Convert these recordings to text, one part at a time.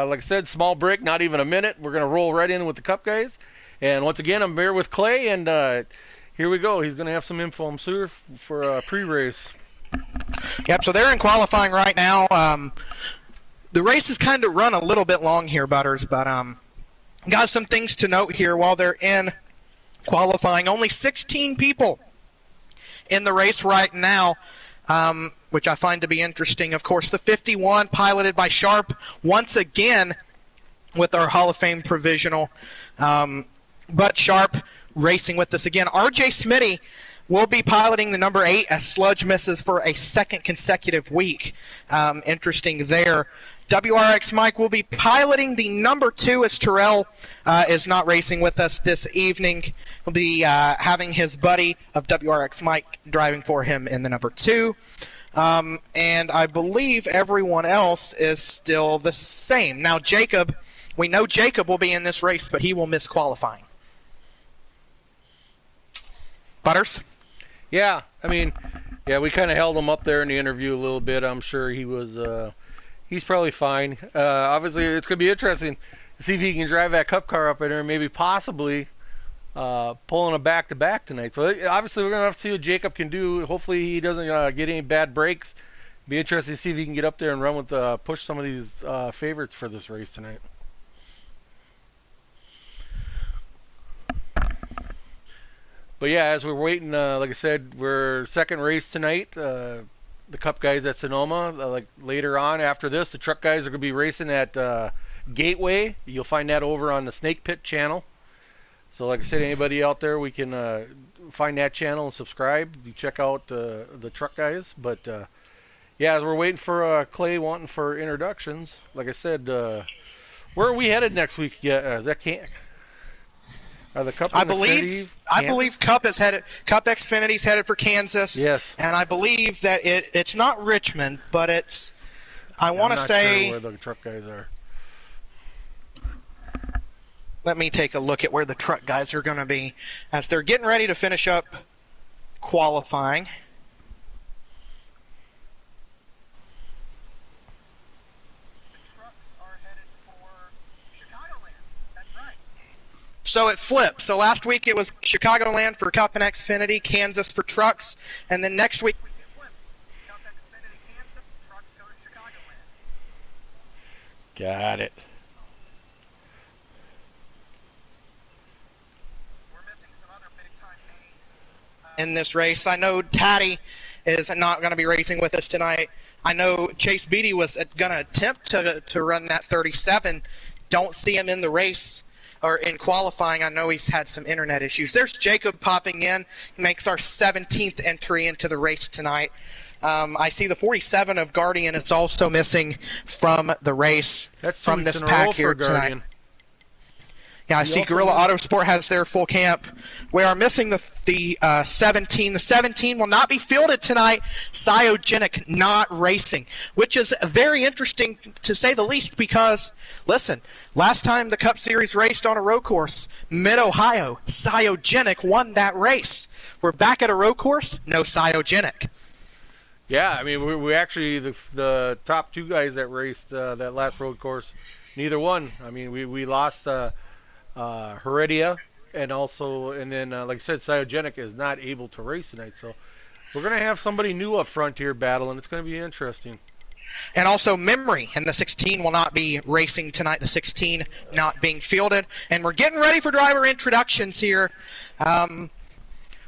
Like I said, small break, not even a minute. We're going to roll right in with the Cup guys. And once again, I'm here with Clay, and here we go. He's going to have some info, I'm sure, for pre-race. Yep, so they're in qualifying right now. The race is kind of run a little bit long here, Butters, but got some things to note here while they're in qualifying. Only 16 people in the race right now, which I find to be interesting. Of course, the 51 piloted by Sharp once again with our Hall of Fame provisional. But Sharp racing with us again. RJ Smitty will be piloting the number 8 as Sludge misses for a second consecutive week. Interesting there. WRX Mike will be piloting the number 2 as Terrell is not racing with us this evening. He'll be having his buddy of WRX Mike driving for him in the number 2. And I believe everyone else is still the same. Now, Jacob, we know Jacob will be in this race, but he will miss qualifying. Butters? Yeah, I mean, we kind of held him up there in the interview a little bit. I'm sure he was, he's probably fine. Obviously, it's going to be interesting to see if he can drive that Cup car up in there and maybe possibly pulling a back-to-back tonight. So obviously, we're going to have to see what Jacob can do. Hopefully, he doesn't get any bad breaks. Be interesting to see if he can get up there and run with push some of these favorites for this race tonight. But yeah, as we're waiting, like I said, we're second race tonight. The Cup guys at Sonoma. Like later on after this, the truck guys are going to be racing at Gateway. You'll find that over on the Snake Pit channel. So like I said, anybody out there, we can find that channel and subscribe. You check out the truck guys. But yeah, as we're waiting for Clay wanting for introductions, like I said, where are we headed next week? Yeah, is that the Cup I believe Cup is headed. Cup Xfinity's headed for Kansas. Yes, and I believe that it's not Richmond, but it's. I want to say sure where the truck guys are. Let me take a look at where the truck guys are going to be as they're getting ready to finish up qualifying. So it flipped. So last week it was Chicagoland for Cup and Xfinity, Kansas for trucks, and then next week it flips. Cup Xfinity, Kansas, trucks go to Chicagoland. Got it. We're missing some other big-time names in this race. I know Taddy is not going to be racing with us tonight. I know Chase Beatty was going to attempt to run that 37. Don't see him in the race. Or in qualifying, I know he's had some internet issues. There's Jacob popping in. He makes our 17th entry into the race tonight. I see the 47 of Guardian is also missing from the race. That's from this pack here tonight. Yeah, I see Gorilla Autosport has their full camp. We are missing the 17. The 17 will not be fielded tonight. Cyogenic not racing, which is very interesting to say the least because, listen, last time the Cup Series raced on a road course, Mid-Ohio, Cyogenic won that race. We're back at a road course, no Cyogenic. Yeah, I mean, we actually, the top 2 guys that raced that last road course, neither one. I mean, we lost Heredia, and then like I said, Cyogenic is not able to race tonight. So we're going to have somebody new up front here battling. It's going to be interesting. And also Memory and the 16 will not be racing tonight, the 16 not being fielded. And we're getting ready for driver introductions here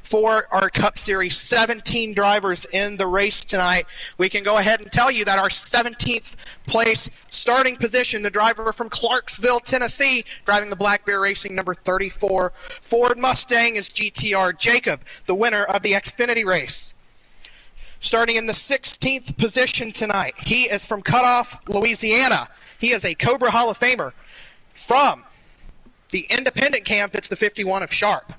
for our Cup Series. 17 drivers in the race tonight. We can go ahead and tell you that our 17th place starting position, the driver from Clarksville, Tennessee, driving the Black Bear Racing number 34 Ford Mustang is GTR Jacob, the winner of the Xfinity race. Starting in the 16th position tonight, he is from Cutoff, Louisiana. He is a Cobra Hall of Famer. From the independent camp, it's the 51 of Sharp.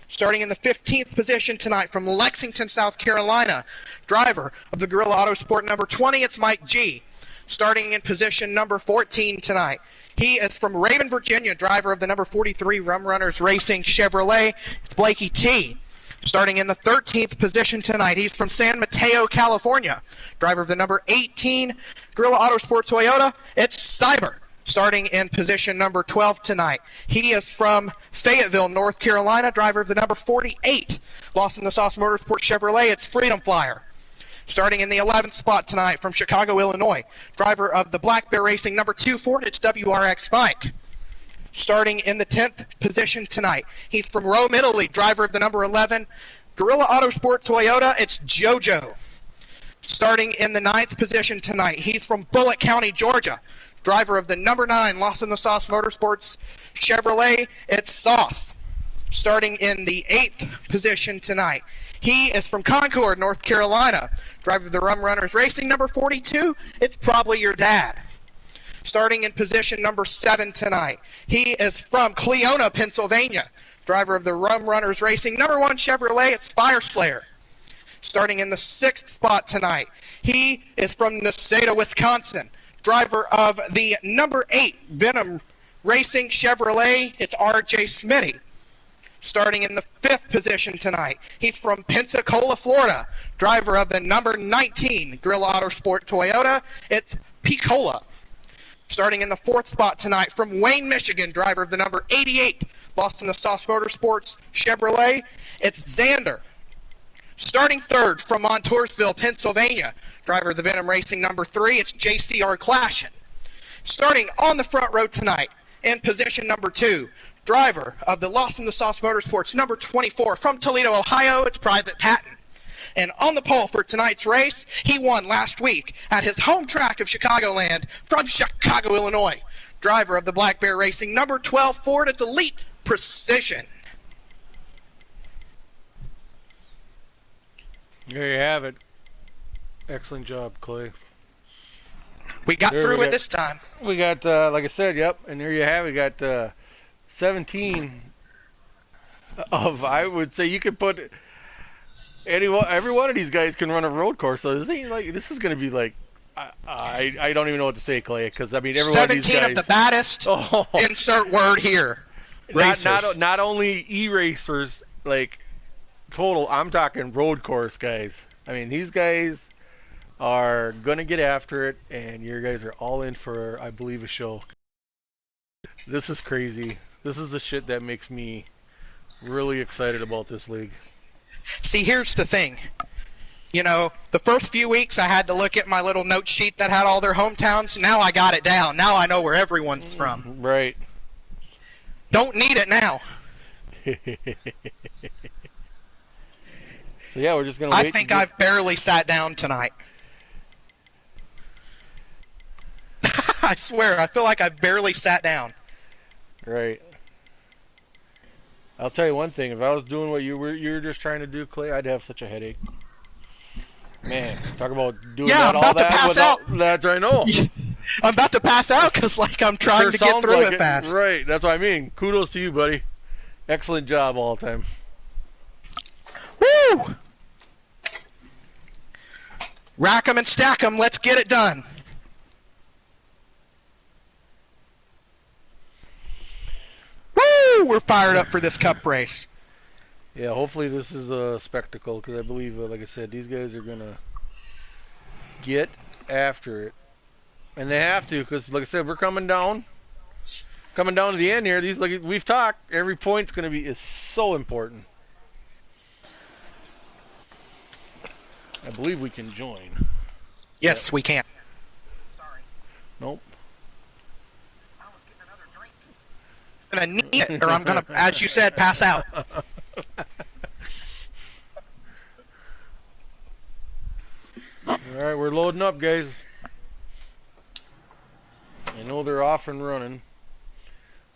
Starting in the 15th position tonight from Lexington, South Carolina, driver of the Gorilla Autosport number 20, it's Mike G. Starting in position number 14 tonight, he is from Raven, Virginia, driver of the number 43 Rum Runners Racing Chevrolet, it's Blakey T. Starting in the 13th position tonight, he's from San Mateo, California, driver of the number 18 Gorilla Autosport Toyota, it's Cyber. Starting in position number 12 tonight, he is from Fayetteville, North Carolina, driver of the number 48, Lost in the Sauce Motorsports Chevrolet. It's Freedom Flyer. Starting in the 11th spot tonight from Chicago, Illinois, driver of the Black Bear Racing number 2 Ford, it's WRX Mike. Starting in the 10th position tonight, he's from Rome, Italy, driver of the number 11 Gorilla Autosport Toyota, it's JoJo. Starting in the 9th position tonight, he's from Bullitt County, Georgia, driver of the number 9 Lost in the Sauce Motorsports Chevrolet, it's Sauce. Starting in the 8th position tonight, he is from Concord, North Carolina, driver of the Rum Runners Racing number 42, it's probably your dad. Starting in position number 7 tonight, he is from Cleona, Pennsylvania, driver of the Rum Runners Racing number 1 Chevrolet, it's Fire Slayer. Starting in the 6th spot tonight, he is from Necedah, Wisconsin, driver of the number 8 Venom Racing Chevrolet, it's RJ Smitty. Starting in the 5th position tonight, he's from Pensacola, Florida, driver of the number 19 Gorilla Autosport Toyota, it's Picola. Starting in the 4th spot tonight, from Wayne, Michigan, driver of the number 88 Lost in the Sauce Motorsports Chevrolet, it's Xander. Starting 3rd from Montoursville, Pennsylvania, driver of the Venom Racing number 3, it's JCR Clashin. Starting on the front row tonight, in position number 2, driver of the Lost in the Sauce Motorsports number 24 from Toledo, Ohio, it's Private Patton. And on the pole for tonight's race, he won last week at his home track of Chicagoland from Chicago, Illinois, driver of the Black Bear Racing number 12 Ford, it's Elite Precision. There you have it. Excellent job, Clay. We got through it this time. We got, like I said, yep, and there you have it. We got 17 of, I would say you could put every one of these guys can run a road course. So this is going to be like, I don't even know what to say, Clay, because I mean every one of these guys. 17 of the baddest. Oh. Insert word here. Not only e-racers, like total. I'm talking road course guys. I mean these guys are gonna get after it, and your guys are all in for, I believe, a show. This is crazy. This is the shit that makes me really excited about this league. See, here's the thing. You know, the first few weeks I had to look at my little note sheet that had all their hometowns. Now I got it down. Now I know where everyone's from. Right. Don't need it now. So yeah, we're just gonna wait. I think I've barely sat down tonight. I swear, I feel like I've barely sat down. Right. I'll tell you one thing. If I was doing what you were just trying to do, Clay, I'd have such a headache. Man, talk about doing that all that without that. I know. I'm about to pass out because, like, I'm trying to get through it fast. Right. That's what I mean. Kudos to you, buddy. Excellent job all the time. Woo! Rack 'em and stack 'em. Let's get it done. Woo! We're fired up for this cup race. Yeah, hopefully this is a spectacle, because I believe, like I said, these guys are going to get after it. And they have to, because, like I said, we're coming down to the end here. These, like we've talked, every point's going to be is so important. I believe we can join. Yes, we can. Sorry. Nope. I was getting another drink. I'm going to need it, or I'm going to, as you said, pass out. Alright, we're loading up, guys. I know they're off and running.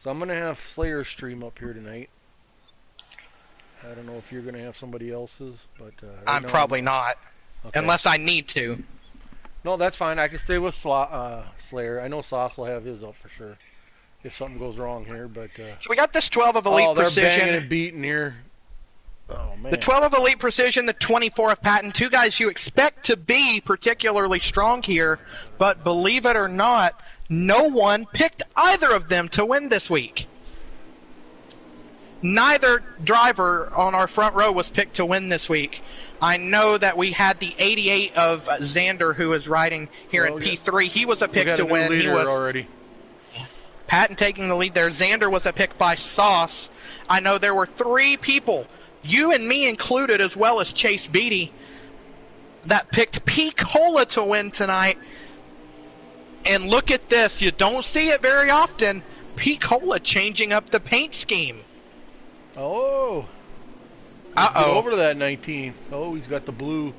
So I'm going to have Slayer's stream up here tonight. I don't know if you're going to have somebody else's, but... I'm probably not. Okay. Unless I need to. No, that's fine. I can stay with Slayer. I know Sauce will have his up for sure. If something goes wrong here, but... So we got this 12 of Elite Precision. They're banging and beating here. Oh, man. The 12 of Elite Precision, the 24 of Patton. Two guys you expect to be particularly strong here, but believe it or not, no one picked either of them to win this week. Neither driver on our front row was picked to win this week. I know that we had the 88 of Xander, who is riding here in P3. He was a pick to win. He was already. Patton taking the lead there. Xander was a pick by Sauce. I know there were 3 people, you and me included, as well as Chase Beatty, that picked P-Cola to win tonight. And look at this. You don't see it very often. P-Cola changing up the paint scheme. Oh. Uh-oh. Get over to that 19. Oh, he's got the blue.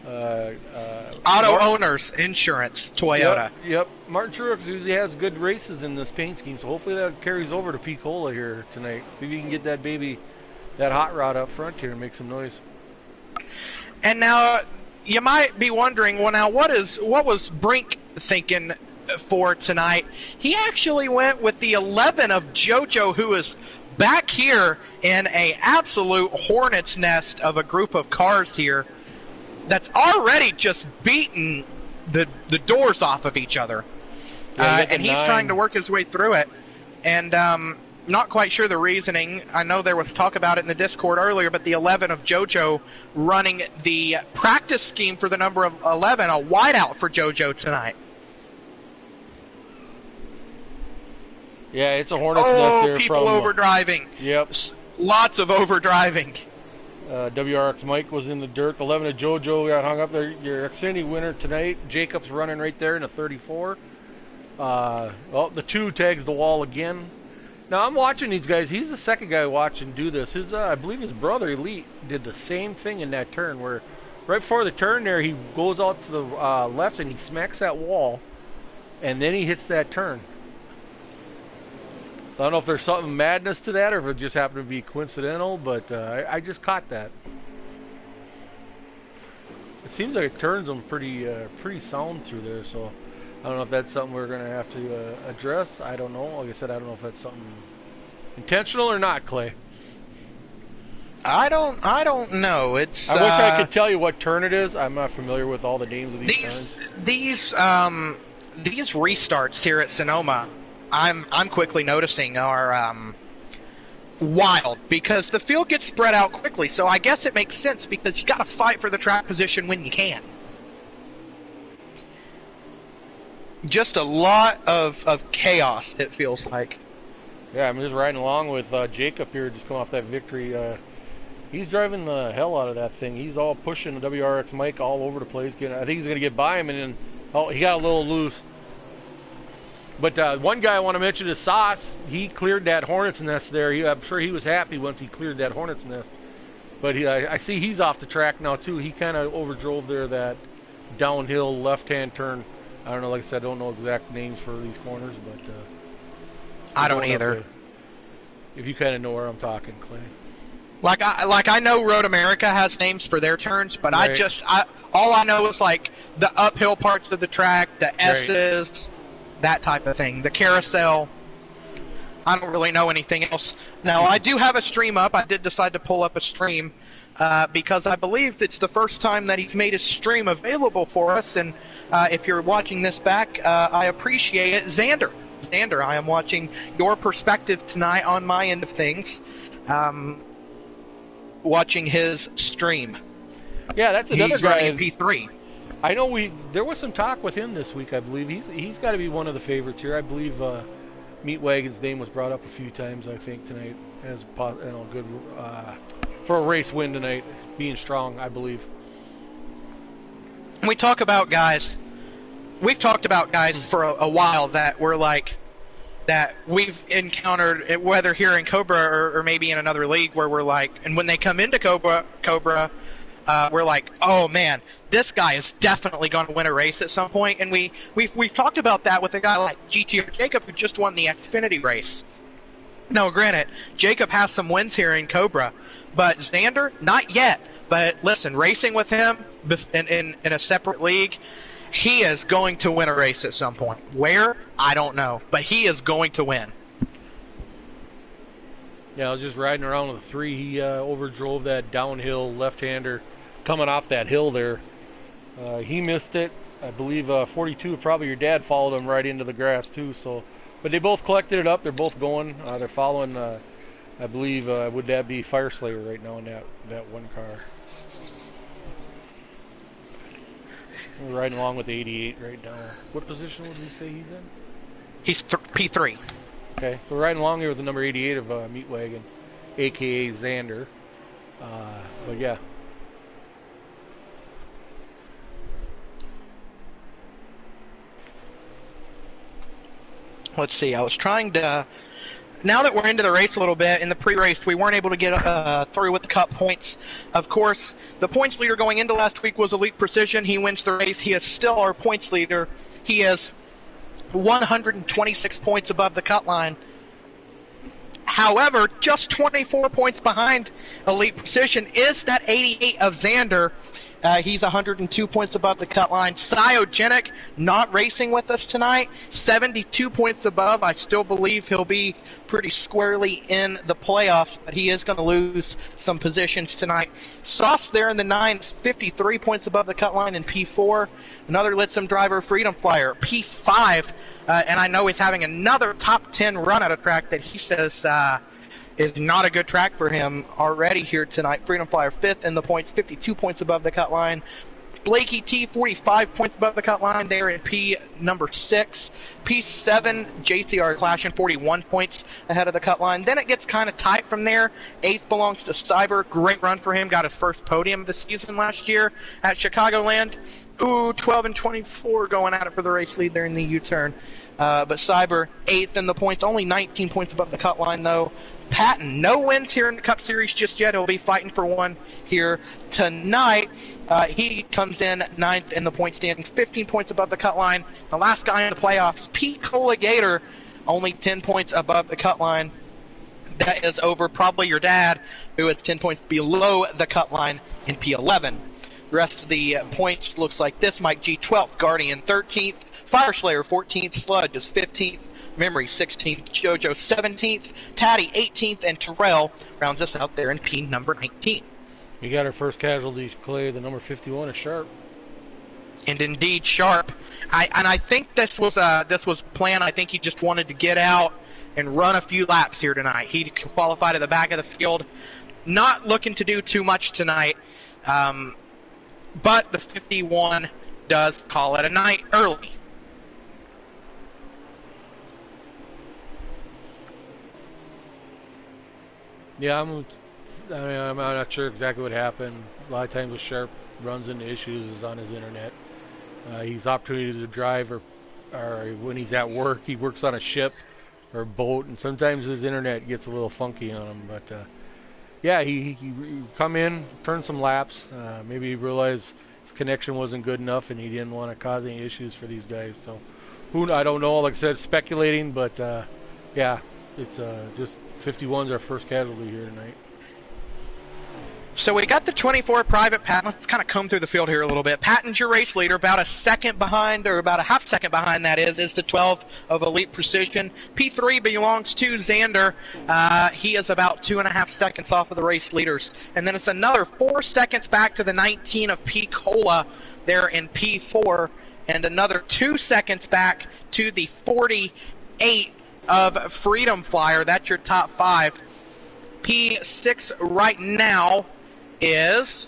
Auto Owners Insurance, Toyota. Yep. Martin Truex usually has good races in this paint scheme, so hopefully that carries over to P-Cola here tonight. See if you can get that baby, that hot rod up front here and make some noise. And now you might be wondering, well, now what was Brink thinking for tonight? He actually went with the 11 of JoJo, who is back here in a absolute hornet's nest of a group of cars here that's already just beating the doors off of each other. And he's trying to work his way through it. And not quite sure the reasoning. I know there was talk about it in the Discord earlier, but the 11 of JoJo running the practice scheme for the number of 11, a wideout for JoJo tonight. Yeah, it's a hornet's nest here. People overdriving. Yep. Lots of overdriving. WRX Mike was in the dirt. 11 of JoJo got hung up there. Your Xfinity winner tonight. Jacob's running right there in a 34. Well, the 2 tags the wall again. Now, I'm watching these guys. He's the second guy watching do this. I believe his brother, Elite, did the same thing in that turn where right before the turn there, he goes out to the left and he smacks that wall, and then he hits that turn. So I don't know if there's something madness to that or if it just happened to be coincidental, but I just caught that. It seems like it turns them pretty sound through there, so I don't know if that's something we're going to have to address. I don't know. Like I said, I don't know if that's something intentional or not, Clay. I don't know. It's. I wish I could tell you what turn it is. I'm not familiar with all the names of these turns. These restarts here at Sonoma, I'm quickly noticing are wild because the field gets spread out quickly. So I guess it makes sense because you got to fight for the track position when you can. Just a lot of chaos, it feels like. Yeah, I'm just riding along with Jacob here, just coming off that victory. He's driving the hell out of that thing. He's all pushing the WRX Mike all over the place. I think he's going to get by him, and then he got a little loose. But one guy I want to mention is Sauce. He cleared that hornet's nest there. I'm sure he was happy once he cleared that hornet's nest. But I see he's off the track now, too. He kind of overdrove there that downhill left-hand turn. I don't know, like I said, I don't know exact names for these corners, but I don't either. If you kind of know where I'm talking, Clay. Like I know Road America has names for their turns, but right. all I know is like the uphill parts of the track, the S's, that type of thing, the carousel. I don't really know anything else. Now, I do have a stream up. I did decide to pull up a stream because I believe it's the first time that he's made a stream available for us. And if you're watching this back, I appreciate it. Xander, I am watching your perspective tonight on my end of things, watching his stream. Yeah, that's another He's guy. running in P3. I know there was some talk with him this week, I believe. He's got to be one of the favorites here. I believe Meat Wagon's name was brought up a few times, I think, tonight as good for a race win tonight, being strong, I believe. We talk about guys. We've talked about guys for a while that we're like that we've encountered, whether here in Cobra or maybe in another league, where we're like, and when they come into Cobra, we're like, oh man, this guy is definitely going to win a race at some point. And we've talked about that with a guy like GTR Jacob, who just won the Xfinity race. Now, granted, Jacob has some wins here in Cobra, but Xander, not yet. But listen, racing with him in a separate league, he is going to win a race at some point. Where? I don't know. But he is going to win. Yeah, I was just riding around with a 3. He overdrove that downhill left-hander coming off that hill there. He missed it. I believe 42, probably your dad followed him right into the grass too. So, but they both collected it up. They're both going. They're following, I believe, would that be Fire Slayer right now in that one car. We're riding along with 88 right now. What position would we say he's in? He's P3. Okay, so we're riding along here with the number 88 of Meat Wagon, a.k.a. Xander. But yeah. Let's see. I was trying to. Now that we're into the race a little bit, in the pre-race, we weren't able to get through with the Cup points. Of course, the points leader going into last week was Elite Precision. He wins the race. He is still our points leader. He is 126 points above the cut line. However, just 24 points behind Elite Precision is that 88 of Xander. He's 102 points above the cut line. Cyogenic not racing with us tonight. 72 points above. I still believe he'll be pretty squarely in the playoffs, but he is going to lose some positions tonight. Sauce there in the 9s, 53 points above the cut line in P4. Another Litsum driver, Freedom Flyer, P5. And I know he's having another top 10 run at a track that he says is not a good track for him already here tonight. Freedom Flyer 5th in the points, 52 points above the cut line. Blakey T, 45 points above the cut line there in P number 6. P7, JCR Clashin, 41 points ahead of the cut line. Then it gets kind of tight from there. 8th belongs to Cyber. Great run for him. Got his first podium of the season last year at Chicagoland. 12 and 24 going at it for the race lead there in the U-turn. But Cyber, 8th in the points. Only 19 points above the cut line, though. Patton, no wins here in the Cup Series just yet. He'll be fighting for one here tonight. He comes in 9th in the point standings, 15 points above the cut line. The last guy in the playoffs, Pete Colligator, only 10 points above the cut line. That is over probably your dad, who is 10 points below the cut line in P11. The rest of the points looks like this. Mike G, 12th. Guardian, 13th. Fireslayer, 14th. Sludge is 15th. Memory, 16th. JoJo, 17th. Taddy, 18th. And Terrell rounds us out there in P number 19. We got our first casualties, Clay. The number 51 is Sharp. And indeed, Sharp. I think this was planned. I think he just wanted to get out and run a few laps here tonight. He qualified at the back of the field. Not looking to do too much tonight. But the 51 does call it a night early. Yeah, I'm not sure exactly what happened. A lot of times with Sharp runs into issues is on his internet. He's opportunity to drive, or when he's at work, he works on a ship or a boat, and sometimes his internet gets a little funky on him. But yeah, he come in, turn some laps. Maybe he realized his connection wasn't good enough, and he didn't want to cause any issues for these guys. So I don't know. Like I said, speculating, but yeah, it's just 51's our first casualty here tonight. So we got the 24 private Patton. Let's kind of comb through the field here a little bit. Patton's your race leader, about a second behind, or about a half second behind, that is the 12 of Elite Precision. P3 belongs to Xander. He is about 2.5 seconds off of the race leaders. And then it's another 4 seconds back to the 19 of P Cola there in P4, and another 2 seconds back to the 48 of Freedom Flyer. That's your top 5. P6 right now is,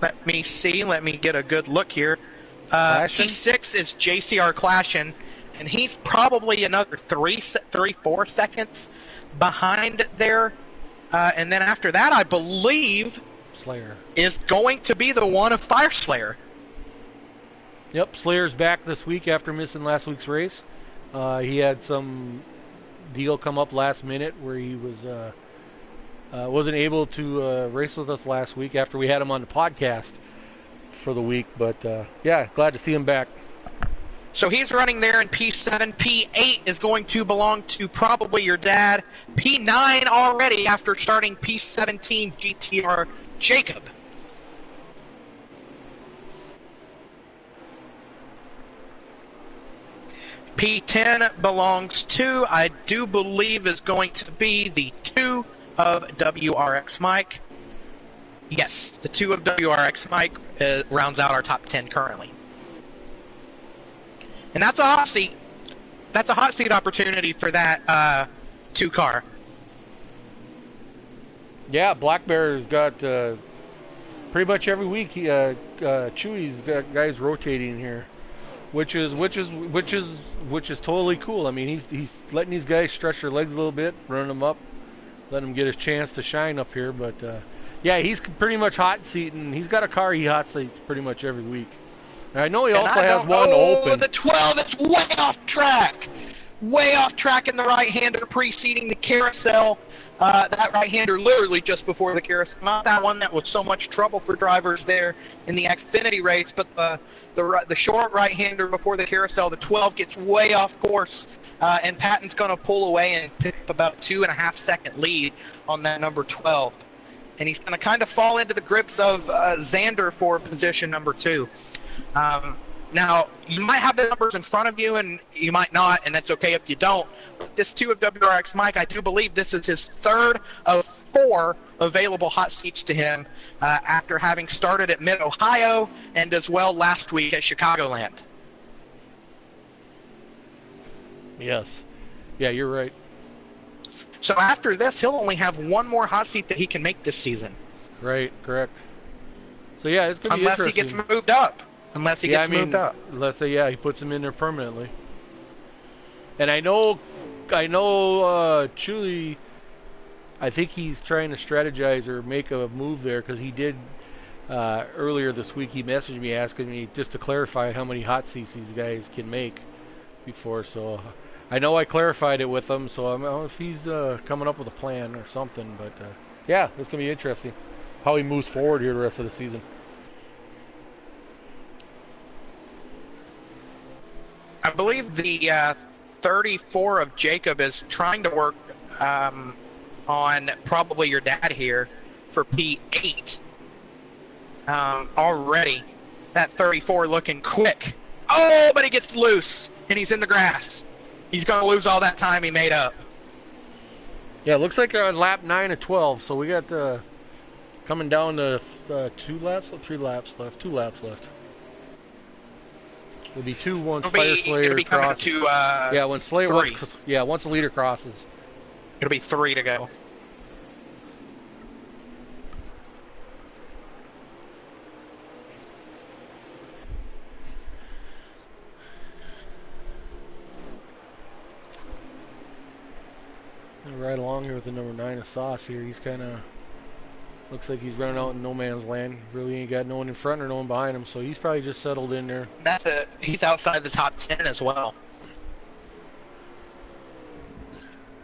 let me see, let me get a good look here. P6 is JCR Clashin, and he's probably another 4 seconds behind there. And then after that, I believe Slayer is going to be the one of Fire Slayer. Yep, Slayer's back this week after missing last week's race. He had some deal come up last minute where he wasn't able to race with us last week after we had him on the podcast for the week. But yeah, glad to see him back. So he's running there in P7. P8 is going to belong to probably your dad. P9 already after starting P17 GTR Jacob. P10 belongs to, I do believe, is going to be the 2 of WRX Mike. Yes, the 2 of WRX Mike rounds out our top 10 currently. And that's a hot seat. That's a hot seat opportunity for that 2 car. Yeah, Black Bear's got pretty much every week. Chewy's got guys rotating here. which is totally cool. I mean, he's letting these guys stretch their legs a little bit, running them up, letting them get a chance to shine up here. But yeah, he's pretty much hot seating. He's got a car he hot seats pretty much every week. And I know he also has one open. The 12 is way off track. Way off track in the right-hander, preceding the carousel. That right-hander literally just before the carousel. Not that one that was so much trouble for drivers there in the Xfinity race, but the short right-hander before the carousel, the 12 gets way off course, and Patton's going to pull away and pick up about 2.5-second lead on that number 12. And he's going to kind of fall into the grips of Xander for position number 2. Now, you might have the numbers in front of you, and you might not, and that's okay if you don't. But this 2 of WRX Mike, I do believe this is his 3rd of 4 available hot seats to him after having started at Mid-Ohio and as well last week at Chicagoland. Yes. Yeah, you're right. So after this, he'll only have 1 more hot seat that he can make this season. Right, correct. So yeah, it's going to be Unless he gets moved up. Unless he gets moved up. Unless he puts him in there permanently. And I know Chuli, I think he's trying to strategize or make a move there, because he did earlier this week. He messaged me asking me just to clarify how many hot seats these guys can make before. So I know I clarified it with him. So I don't know if he's coming up with a plan or something. But yeah, it's gonna be interesting how he moves forward here the rest of the season. I believe the 34 of Jacob is trying to work on probably your dad here for P8 already. That 34 looking quick. Oh, but he gets loose, and he's in the grass. He's going to lose all that time he made up. Yeah, it looks like they're on lap 9 of 12, so we got coming down to 2 laps, 3 laps left, 2 laps left. It'll be 2 once Fire Slayer crosses. Yeah, when Slayer once the leader crosses. It'll be 3 to go. Right along here with the number 9 of Sauce here. He's kind of looks like he's running out in no man's land. Really ain't got no one in front or no one behind him, so he's probably just settled in there. He's outside the top 10 as well.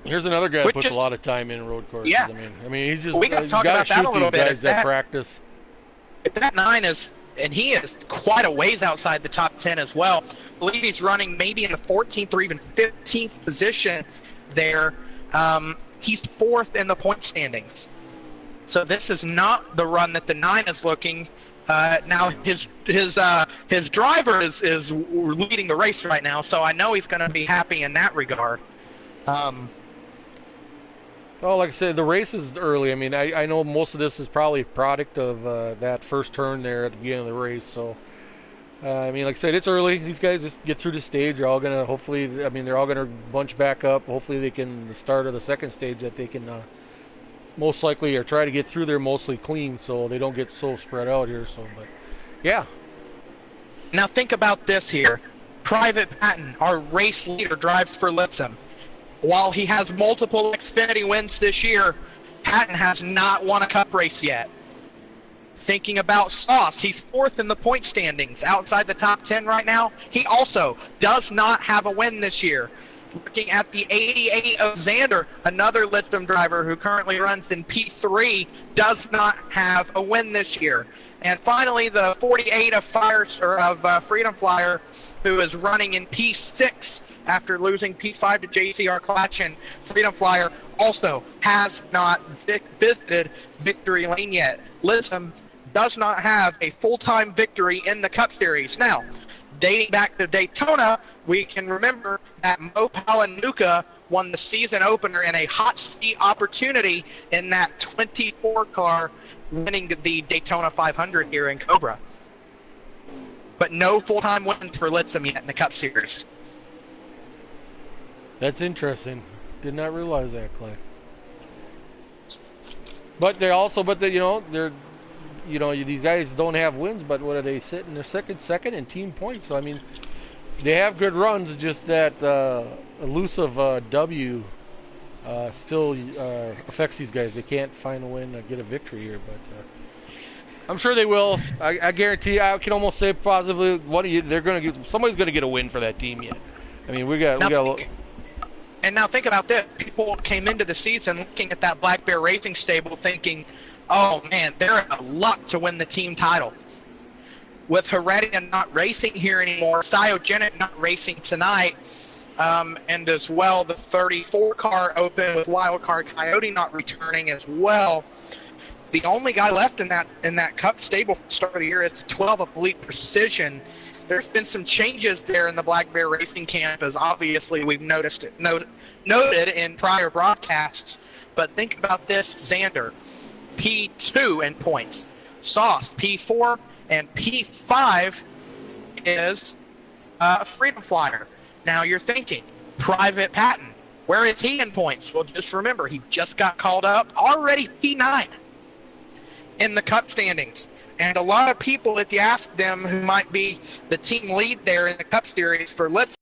Here's another guy that puts a lot of time in road courses. Yeah. I mean, he's just we got to talk about that a little bit. Guys that practice. If that 9 is, and he is quite a ways outside the top 10 as well. I believe he's running maybe in the 14th or even 15th position there. He's 4th in the point standings. So this is not the run that the 9 is looking. Now his driver is leading the race right now, so I know he's going to be happy in that regard. Oh, like I said, the race is early. I mean, I know most of this is probably a product of that first turn there at the beginning of the race. So, I mean, like I said, it's early. These guys just get through the stage. They're all going to hopefully, I mean, they're all going to bunch back up. Hopefully they can, the start of the second stage, that they can most likely or try to get through there mostly clean so they don't get so spread out here. So, but yeah. Now think about this here. Private Patton, our race leader, drives for Lipsum. While he has multiple Xfinity wins this year, Patton has not won a cup race yet. Thinking about Sauce, he's 4th in the point standings, outside the top 10 right now. He also does not have a win this year. Looking at the 88 of Xander, another Lipsum driver who currently runs in P3, does not have a win this year. And finally, the 48 of Freedom Flyer, who is running in P6 after losing P5 to JCR Clatchin. Freedom Flyer also has not visited victory lane yet. Lipsum does not have a full-time victory in the Cup Series. Now, dating back to Daytona, we can remember that Mo Palanuka won the season opener in a hot seat opportunity in that 24 car, winning the Daytona 500 here in Cobra. But no full-time wins for Lipsum yet in the Cup Series. That's interesting. Did not realize that, Clay. But they also, these guys don't have wins. But what are they sitting? They're second in team points. So I mean, They have good runs, it's just that elusive W still affects these guys. They can't find a win, get a victory here, but I'm sure they will. I guarantee you, I can almost say positively, they're going to get, somebody's going to get a win for that team yet. I mean, we got. And now think about this. People came into the season looking at that Black Bear Racing stable thinking, oh man, they're in luck to win the team title. With Heredia not racing here anymore, Cyogenic not racing tonight, and as well the 34 car open with Wildcard Coyote not returning as well. The only guy left in that Cup stable for the start of the year is the 12 of Elite Precision. There's been some changes there in the Black Bear Racing camp, as obviously we've noted in prior broadcasts. But think about this: Xander, P2 in points, Sauce, P4, and P5 is Freedom Flyer. Now you're thinking, Private Patton, where is he in points? Well, just remember, he just got called up, already P9 in the Cup standings. And a lot of people, if you ask them who might be the team lead there in the Cup Series for Litson,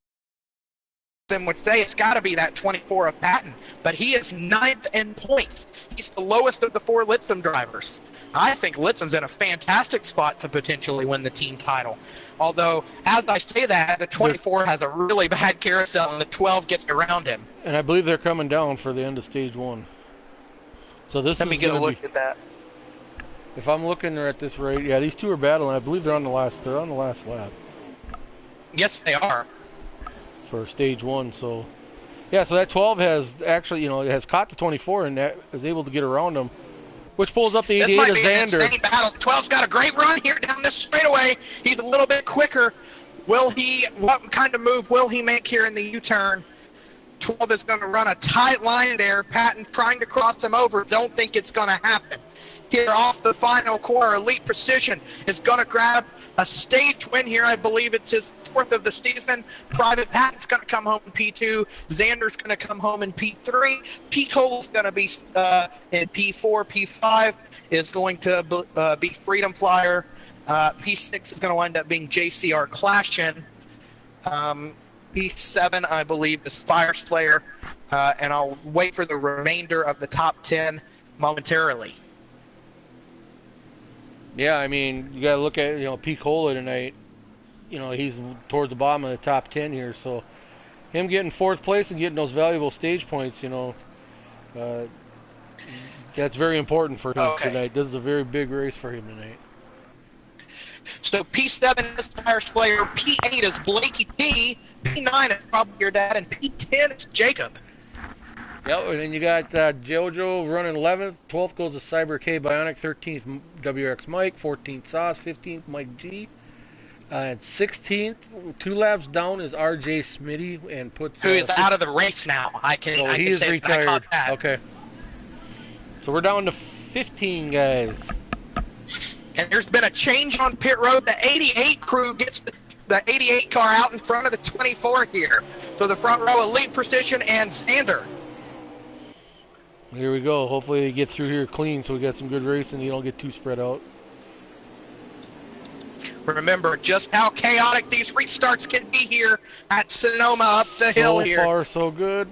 would say it's got to be that 24 of Patton. But he is 9th in points. He's the lowest of the 4 Litson drivers. I think Litson's in a fantastic spot to potentially win the team title. Although, as I say that, the 24 has a really bad carousel and the 12 gets around him. And I believe they're coming down for the end of stage 1. So this Let me get a look at that. If I'm looking at this right, yeah, these two are battling. I believe they're on the last lap Yes, they are. for stage 1. So, yeah, so that 12 has actually, it has caught the 24 and that is able to get around them, which pulls up the 88 this might of be an Xander. insane battle. 12's got a great run here down this straightaway. He's a little bit quicker. What kind of move will he make here in the U-turn? 12 is going to run a tight line there. Patton trying to cross him over. Don't think it's going to happen. Here off the final corner, Elite Precision is going to grab a stage win here. I believe it's his 4th of the season. Private Patton's going to come home in P2. Xander's going to come home in P3. P. Cole's going to be in P4. P5 is going to be Freedom Flyer. P6 is going to wind up being JCR Clashin. P7, I believe, is Fire Slayer. And I'll wait for the remainder of the top 10 momentarily. Yeah, I mean, you got to look at, P. Cola tonight. He's towards the bottom of the top 10 here. So him getting 4th place and getting those valuable stage points, that's very important for him tonight. This is a very big race for him tonight. So P7 is Fire Slayer, P8 is Blakey T, P9 is probably your dad, and P10 is Jacob. Yep, and then you got JoJo running 11th, 12th goes to Cyber K Bionic, 13th WX Mike, 14th Sauce, 15th Mike G, and 16th, 2 laps down is RJ Smitty, and puts who is out of the race now. I can say retired. I caught that. Okay, so we're down to 15 guys. And there's been a change on pit road. The 88 crew gets the 88 car out in front of the 24 here. So the front row, Elite Precision and Xander. Here we go. Hopefully they get through here clean so we got some good racing. You don't get too spread out. Remember just how chaotic these restarts can be here at Sonoma up the hill here. So far, so good.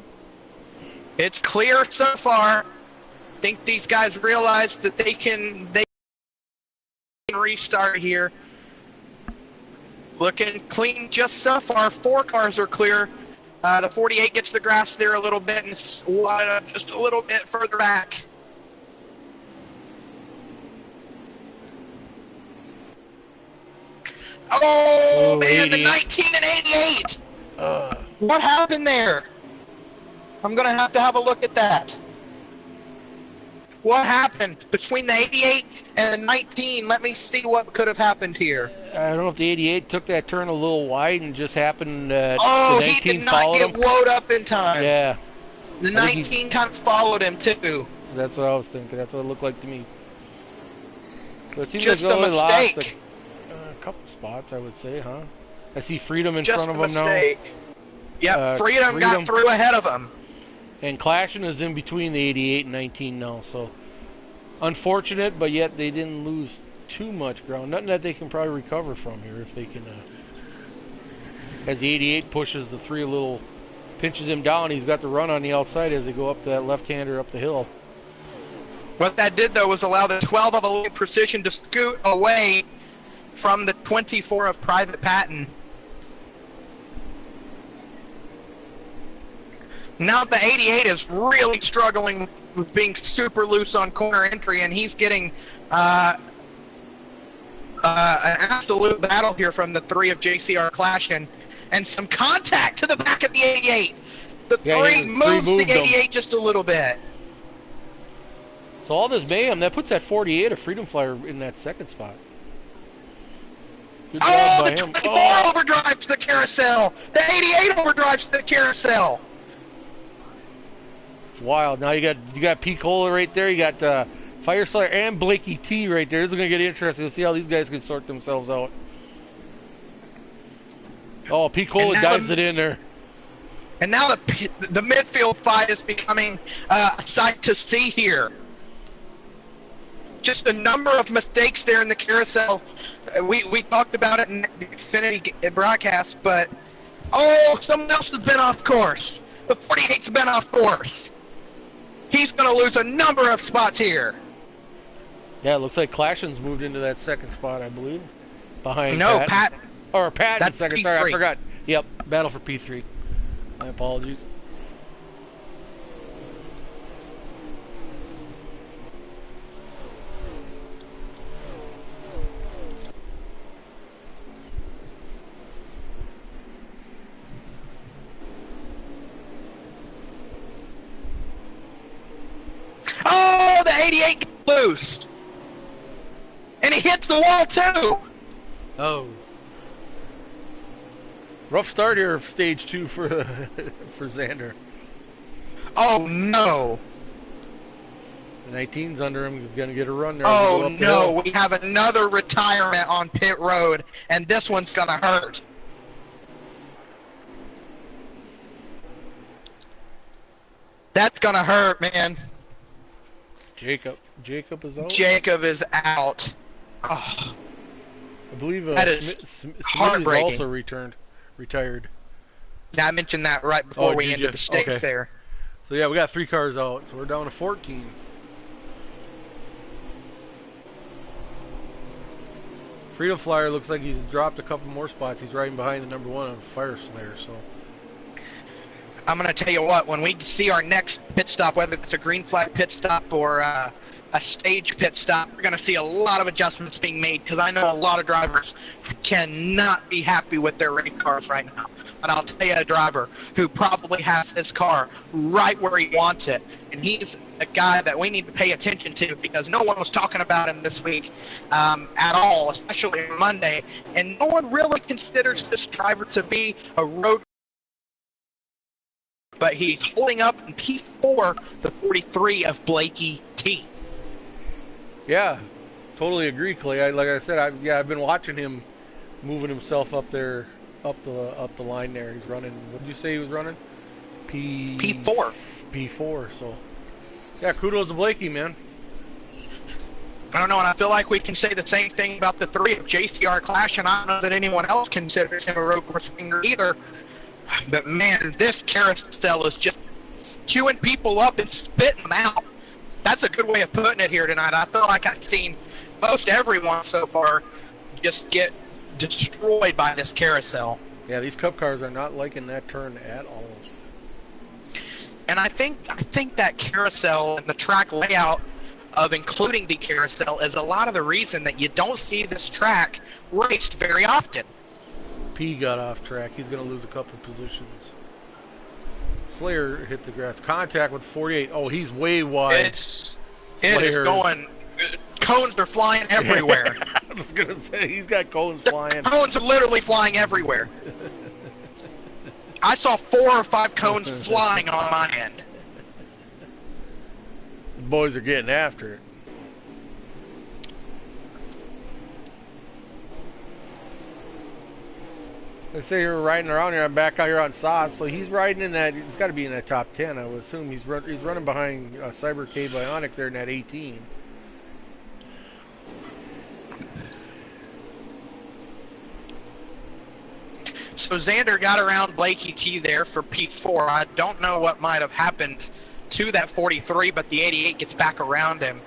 It's clear so far. I think these guys realize that they can restart here. Looking clean just so far. 4 cars are clear. The 48 gets the grass there a little bit, and just a little bit further back. Oh man, 80. the 19 and 88. What happened there? I'm going to have a look at that. What happened between the 88 and the 19? Let me see what could have happened here. I don't know if the 88 took that turn a little wide and just happened the 19 he did not get woed up in time. Yeah. The 19 kind of followed him, too. That's what I was thinking. That's what it looked like to me. But it seems Just like a mistake. Lost a couple spots, I would say, huh? I see Freedom in Just front a of him mistake. now. Yep, Freedom got through ahead of him. And Clashin is in between the 88 and 19 now, so unfortunate, but yet they didn't lose too much ground. Nothing that they can probably recover from here if they can. as the 88 pushes the 3 a little, pinches him down. He's got the run on the outside as they go up that left-hander up the hill. What that did, though, was allow the 12 of Elite Precision to scoot away from the 24 of Private Patton. Now the 88 is really struggling with being super loose on corner entry, and he's getting an absolute battle here from the 3 of JCR Clashin, and some contact to the back of the 88. The 3 moves the 88 just a little bit. So all this mayhem, that puts that 48 of Freedom Flyer in that second spot. Good job by the him. 24 overdrives the carousel. The 88 overdrives the carousel. It's wild. Now you got P. Cola right there. You got Fire Slayer and Blakey T right there. This is going to get interesting to see how these guys can sort themselves out. Oh, P. Cola dives it in there. And now the midfield fight is becoming a sight to see here. Just a number of mistakes there in the carousel. We talked about it in the Xfinity broadcast, but someone else has been off course. The 48's been off course. He's going to lose a number of spots here. Yeah, it looks like Clashin's moved into that second spot, I believe. Behind Patton. Or Patton That's second. P3. Sorry, I forgot. Yep, battle for P3. My apologies. Oh, the 88 gets loose. And he hits the wall, too. Oh. Rough start here of stage 2 for for Xander. Oh, no. The 19's under him. He's going to get a run there. Oh, no. We have another retirement on pit road, and this one's going to hurt. That's going to hurt, man. Jacob is out. Jacob is out. Oh, I believe that is Smith is heartbreaking. also retired. Now, I mentioned that right before we did ended you? the stage Okay. there. So yeah, we got 3 cars out. So we're down to 14. Freedom Flyer looks like he's dropped a couple more spots. He's riding behind the number 1 of Fire Slayer. So I'm going to tell you what, when we see our next pit stop, whether it's a green flag pit stop or a stage pit stop, we're going to see a lot of adjustments being made, because I know a lot of drivers cannot be happy with their race cars right now. And I'll tell you a driver who probably has his car right where he wants it, and he's a guy that we need to pay attention to, because no one was talking about him this week at all, especially on Monday, and no one really considers this driver to be a road. But he's holding up in P4, the 43 of Blakey T. yeah, totally agree, Clay. Like I said, I've been watching him moving himself up there, up the line there. He's running. What did you say he was running? P4. P4. So yeah, kudos to Blakey, man. I don't know, and I feel like we can say the same thing about the 3 of JCR Clash, and I don't know that anyone else considers him a road course winger either. But man, this carousel is just chewing people up and spitting them out. That's a good way of putting it here tonight. I feel like I've seen most everyone so far just get destroyed by this carousel. Yeah, these Cup cars are not liking that turn at all. And I think that carousel and the track layout of including the carousel is a lot of the reason that you don't see this track raced very often. P got off track. He's going to lose a couple positions. Slayer hit the grass. Contact with 48. Oh, he's way wide. It is going. Cones are flying everywhere. I was going to say, he's got cones The flying. cones are literally flying everywhere. I saw 4 or 5 cones flying on my end. The boys are getting after it. Let's say you're riding around here. I'm back out here on Sauce, so he's riding in that. He's got to be in that top 10. I would assume he's running behind Cyber K Bionic there in that 18. So Xander got around Blakey T there for P4. I don't know what might have happened to that 43, but the 88 gets back around him.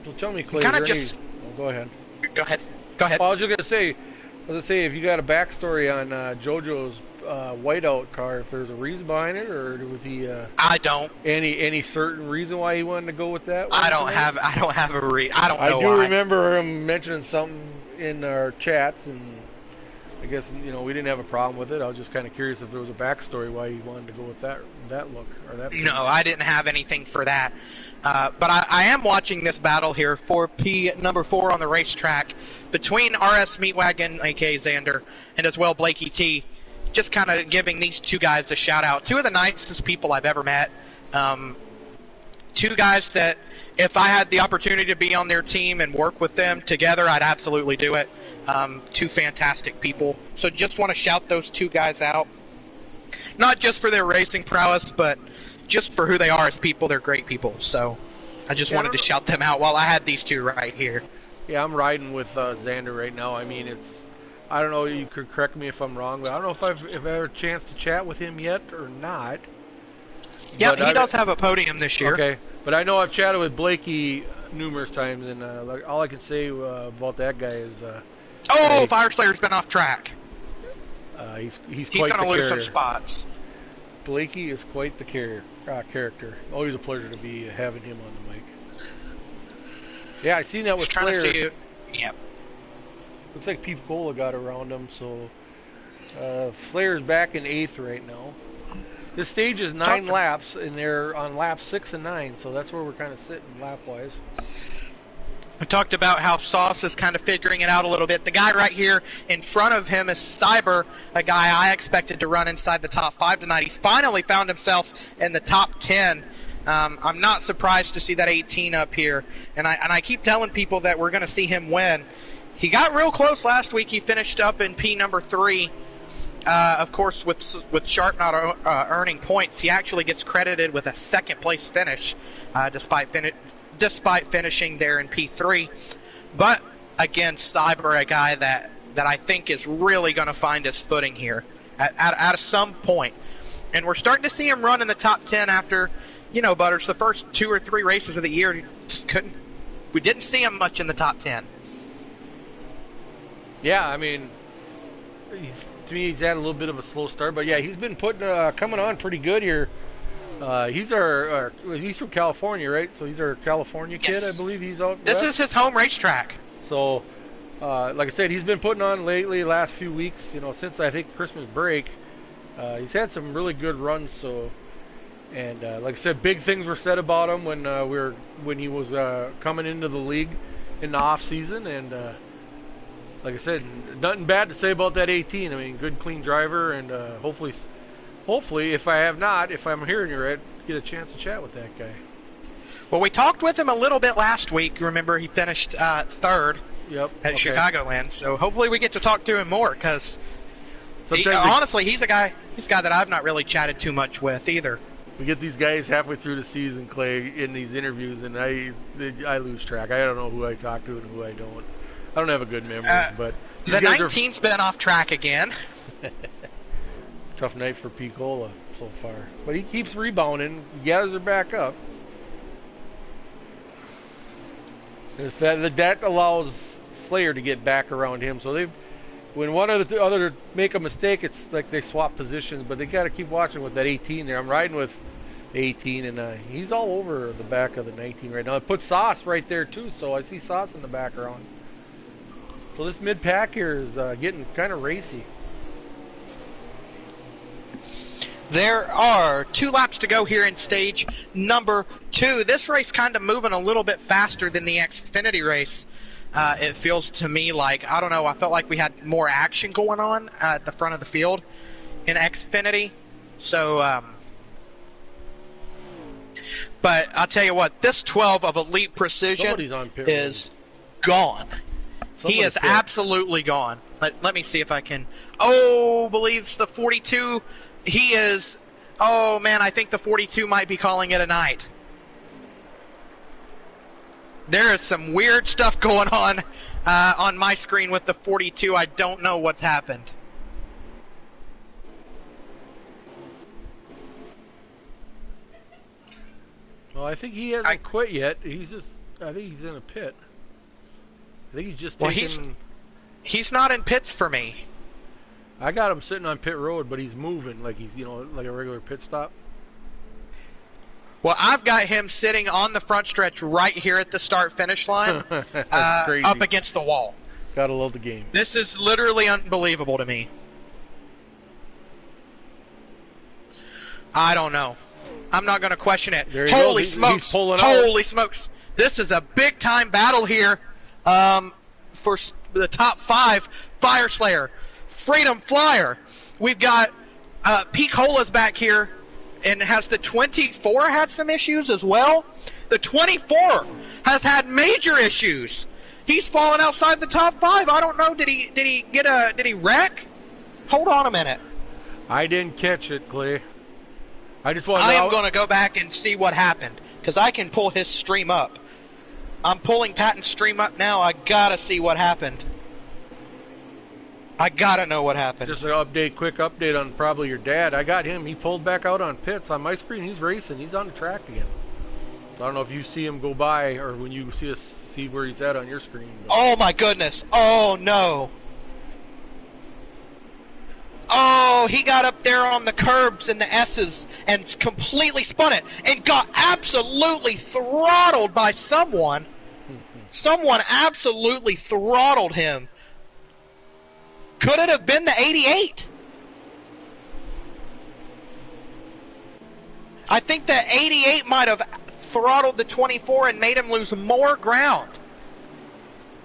So tell me, Clay, Kind of is there just... go ahead. Go ahead. Go ahead. I was just gonna say, if you got a backstory on JoJo's whiteout car, if there's a reason behind it, or was he? I don't. Any certain reason why he wanted to go with that? I don't have a I don't know I do why. remember him mentioning something in our chats, and I guess we didn't have a problem with it. I was just kind of curious if there was a backstory why he wanted to go with that look or that. No, I didn't have anything for that. But I am watching this battle here for number 4 on the racetrack between RS Meatwagon, aka Xander, and as well Blakey T. Just kind of giving these two guys a shout out. Two of the nicest people I've ever met. Two guys that if I had the opportunity to be on their team and work with them together, I'd absolutely do it. Two fantastic people. So just want to shout those two guys out. Not just for their racing prowess, but just for who they are as people. They're great people. So I just wanted to shout them out while I had these two right here. Yeah, I'm riding with Xander right now. I mean, I don't know, you could correct me if I'm wrong, but I don't know if I've had a chance to chat with him yet or not. Yeah, he does have a podium this year. Okay, but I know I've chatted with Blakey numerous times, and all I can say about that guy is... Fire Slayer's been off track. He's going quite to lose carrier. some spots. Blakey is quite the character. Always a pleasure to be having him on the mic. Yeah, I seen that with Just trying Slayer. to see you. Yep. Looks like Pete Cola got around him, so Slayer's back in 8th right now. This stage is 9 laps, and they're on laps 6 and 9, so that's where we're kind of sitting lap-wise. We talked about how Sauce is kind of figuring it out a little bit. The guy right here in front of him is Cyber, a guy I expected to run inside the top 5 tonight. He's finally found himself in the top 10. I'm not surprised to see that 18 up here, and I keep telling people that we're going to see him win. He got real close last week. He finished up in P number 3. Of course, with Sharp not earning points, he actually gets credited with a second-place finish, despite finishing there in P3. But, again, Cyber, a guy that I think is really going to find his footing here at some point. And we're starting to see him run in the top 10 after, Butters, the first 2 or 3 races of the year, we didn't see him much in the top 10. Yeah, I mean, to me, he's had a little bit of a slow start, but yeah, he's been coming on pretty good here. He's from California, right? So he's our California kid, Yes. I believe he's out. This is his home racetrack. So, like I said, he's been putting on lately, last few weeks. Since I think Christmas break, he's had some really good runs. So, and like I said, big things were said about him when he was coming into the league in the off season, and like I said, nothing bad to say about that 18. I mean, good, clean driver, and hopefully, if I'm hearing you right, get a chance to chat with that guy. Well, we talked with him a little bit last week. Remember, he finished 3rd at Chicagoland. So hopefully we get to talk to him more because honestly, he's a guy that I've not really chatted too much with either. We get these guys halfway through the season, Clay, in these interviews, and I lose track. I don't know who I talk to and who I don't. I don't have a good memory, but the 19's been off track again. Tough night for Picola so far, but he keeps rebounding, gathers her back up. That allows Slayer to get back around him. So when one or the other make a mistake, it's like they swap positions. But they got to keep watching with that 18 there. I'm riding with 18, and he's all over the back of the 19 right now. I put Sauce right there too, so I see Sauce in the background. So this mid-pack here is getting kind of racy. There are 2 laps to go here in stage number 2. This race kind of moving a little bit faster than the Xfinity race. It feels to me like, I don't know, I felt like we had more action going on at the front of the field in Xfinity. So, but I'll tell you what, this 12 of Elite Precision is gone. He is absolutely gone. Let me see if I can. Believes the 42. He is. Oh man, I think the 42 might be calling it a night. There is some weird stuff going on On my screen with the 42, I don't know what's happened. Well, I think he hasn't quit yet. I think he's in a pit. I think he's just taking... He's not in pits for me. I got him sitting on pit road, but he's moving like he's, like a regular pit stop. Well, I've got him sitting on the front stretch right here at the start-finish line, up against the wall. Gotta love the game. This is literally unbelievable to me. I don't know. I'm not going to question it. Holy smokes! Holy smokes! This is a big-time battle here for the top 5. Fire Slayer, Freedom Flyer. We've got Pete Cola's back here. And has the 24 had some issues as well? The 24 has had major issues. He's fallen outside the top 5. I don't know. Did he wreck? Hold on a minute. I didn't catch it, Clay. I am going to go back and see what happened because I can pull his stream up. I'm pulling Patton's stream up now. I gotta see what happened. I gotta know what happened. Just an quick update on probably your dad. I got him. He pulled back out on pits. On my screen, he's racing. He's on the track again. So I don't know if you see him go by or when you see where he's at on your screen. But. Oh my goodness. Oh no. Oh, he got up there on the curbs and the S's and completely spun it and got absolutely throttled by someone. Someone absolutely throttled him. Could it have been the 88? I think the 88 might have throttled the 24 and made him lose more ground.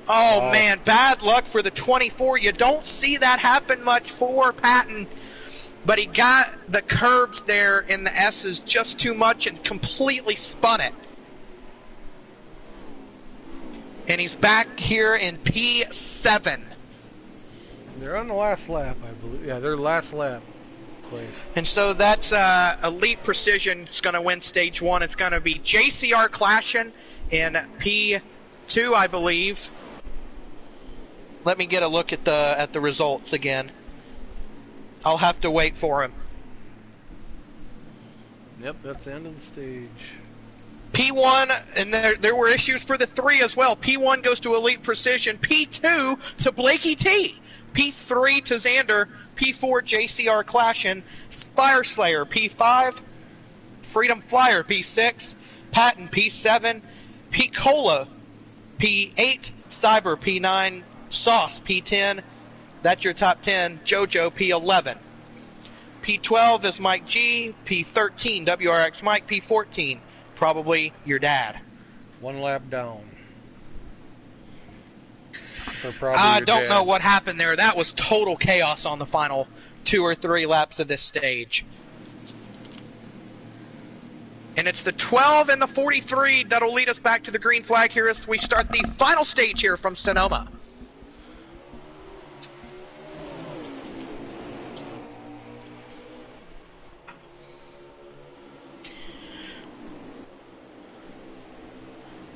Oh, man, bad luck for the 24. You don't see that happen much for Patton, but he got the curbs there in the S's just too much and completely spun it. And he's back here in P7. They're on the last lap, I believe. Yeah, they're last lap, Clay. And so that's Elite Precision is going to win Stage 1. It's going to be JCR Clashin in P2, I believe. Let me get a look at the results again. I'll have to wait for him. Yep, that's the end of the stage. P1, and there were issues for the 3 as well. P1 goes to Elite Precision. P2 to Blakey T. P3 to Xander, P4 JCR Clashin, Fire Slayer P5, Freedom Flyer P6, Patton P7, Pete Cola P8, Cyber P9, Sauce P10. That's your top 10. JoJo P11. P12 is Mike G, P13 WRX Mike, P14 probably your dad. One lap down. I don't know what happened there. That was total chaos on the final 2 or 3 laps of this stage. And it's the 12 and the 43 that'll lead us back to the green flag here as we start the final stage here from Sonoma.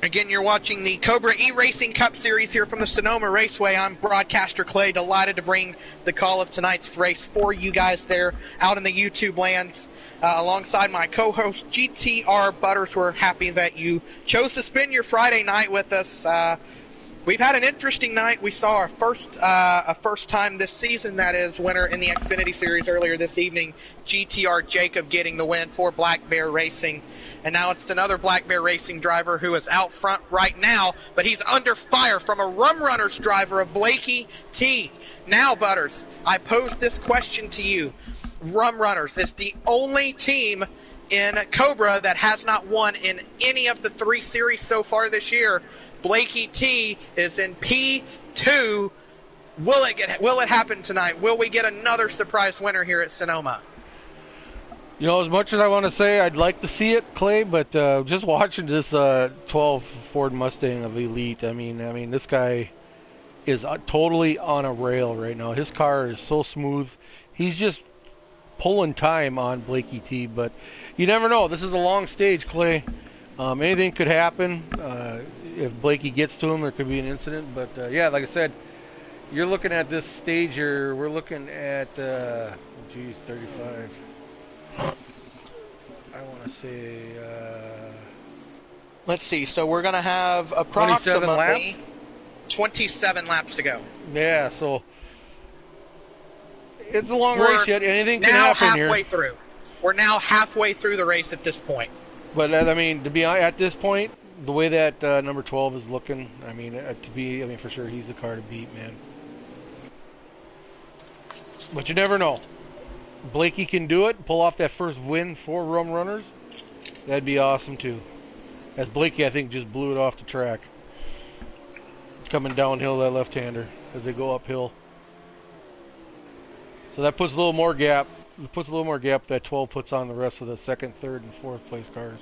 Again, you're watching the Cobra E-Racing Cup Series here from the Sonoma Raceway. I'm broadcaster Clay, delighted to bring the call of tonight's race for you guys there out in the YouTube lands. Alongside my co-host GTR Butters, we're happy that you chose to spend your Friday night with us. We've had an interesting night. We saw our first time this season, that is, winner in the Xfinity Series earlier this evening, GTR Jacob getting the win for Black Bear Racing. And now it's another Black Bear Racing driver who is out front right now, but he's under fire from a Rum Runners driver of Blakey T. Now, Butters, I pose this question to you. Rum Runners is the only team in Cobra that has not won in any of the 3 series so far this year. Blakey T is in P2. Will it happen tonight? Will we get another surprise winner here at Sonoma? You know, as much as I want to say I'd like to see it, Clay, but just watching this 12 Ford Mustang of Elite, I mean, this guy is totally on a rail right now. His car is so smooth. He's just pulling time on Blakey T, but you never know. This is a long stage, Clay. Anything could happen. if Blakey gets to him, there could be an incident. But yeah, like I said, you're looking at this stage here. We're looking at, geez, 35. I want to say Let's see. So we're going to have 27 laps. approximately 27 laps to go. Yeah, so it's a long We're race yet. Anything can now happen here. halfway through. We're now halfway through the race at this point. But I mean, to be at this point, the way that number 12 is looking, I mean, for sure he's the car to beat, man. But you never know. Blakey can do it, pull off that first win for Rum Runners. That'd be awesome too. As Blakey, I think, just blew it off the track. Coming downhill, that left-hander, as they go uphill. So that puts a little more gap. It puts a little more gap that 12 puts on the rest of the second, third, and fourth place cars.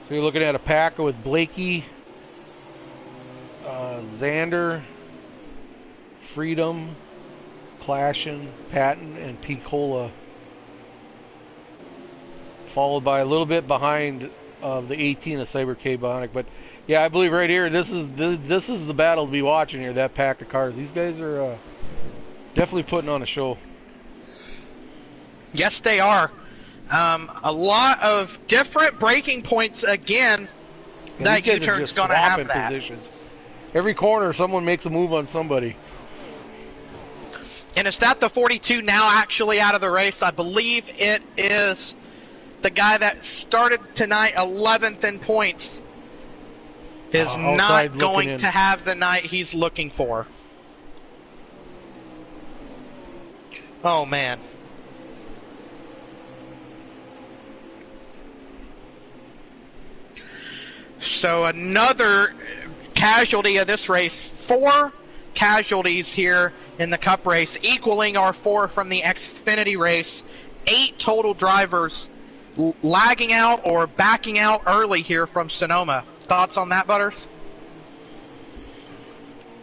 So you're looking at a pack with Blakey, Xander, Freedom, Clashin, Patton, and Picola. Followed by a little bit behind the 18 of Cyber K Bionic. But yeah, I believe right here, this is the battle to be watching here, that pack of cars. These guys are definitely putting on a show. Yes, they are. A lot of different braking points again. And that these guys are U-turn's just going to have swapping that. positions. Every corner, someone makes a move on somebody. And is that the 42 now actually out of the race? I believe it is the guy that started tonight 11th in points is not going to have the night he's looking for. Oh, man. So another casualty of this race. 4 casualties here in the Cup race, equaling our 4 from the Xfinity race. 8 total drivers lagging out or backing out early here from Sonoma. Thoughts on that, Butters?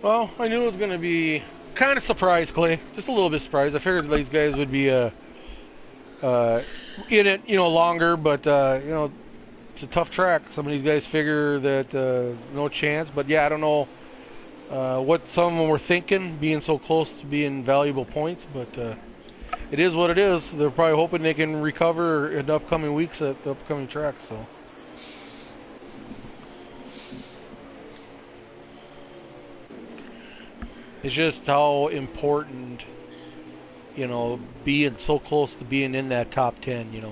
Well, I knew it was going to be kind of surprised, Clay. Just a little bit surprised. I figured these guys would be in it, longer, but it's a tough track. Some of these guys figure that no chance, but yeah, I don't know what some of them were thinking, being so close to being valuable points, but it is what it is. They're probably hoping they can recover in the upcoming weeks at the upcoming track. So it's just how important, being so close to being in that top 10,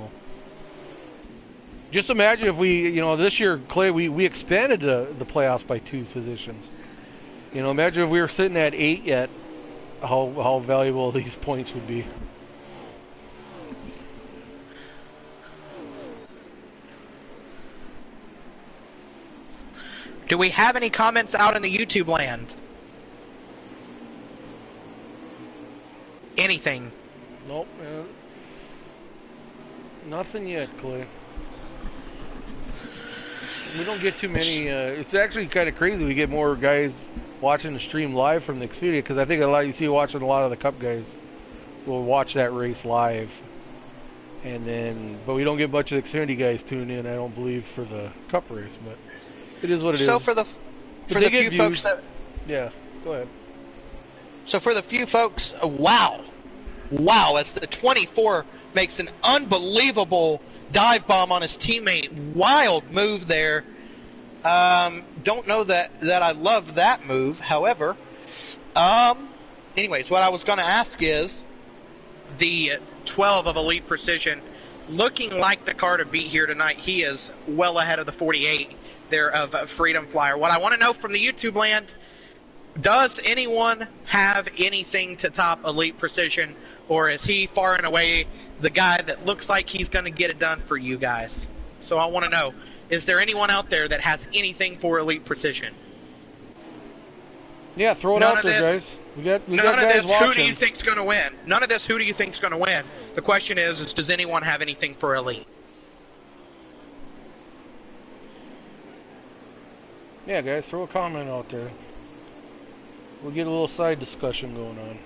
Just imagine if we, this year, Clay, we expanded the playoffs by 2 positions. Imagine if we were sitting at 8 yet, how valuable these points would be. Do we have any comments out in the YouTube land? Anything? Nope, man. Nothing yet, Clay. We don't get too many. It's actually kind of crazy. We get more guys watching the stream live from the Xfinity, because I think you see watching a lot of the Cup guys will watch that race live, but we don't get much of the Xfinity guys tune in. I don't believe for the Cup race, but it is what it is. So for the few folks that go ahead. So for the few folks, wow, as the 24 makes an unbelievable dive bomb on his teammate. Wild move there. Don't know that I love that move. However, anyways, what I was going to ask is the 12 of Elite Precision looking like the car to beat here tonight. He is well ahead of the 48 there of Freedom Flyer. What I want to know from the YouTube land, does anyone have anything to top Elite Precision, or is he far and away the guy that looks like he's going to get it done for you guys? So I want to know, is there anyone out there that has anything for Elite Precision? Yeah, throw it out there, guys. We got guys watching. Who do you think's going to win? None of this, who do you think's going to win? The question is does anyone have anything for Elite? Yeah, guys, throw a comment out there. We'll get a little side discussion going on.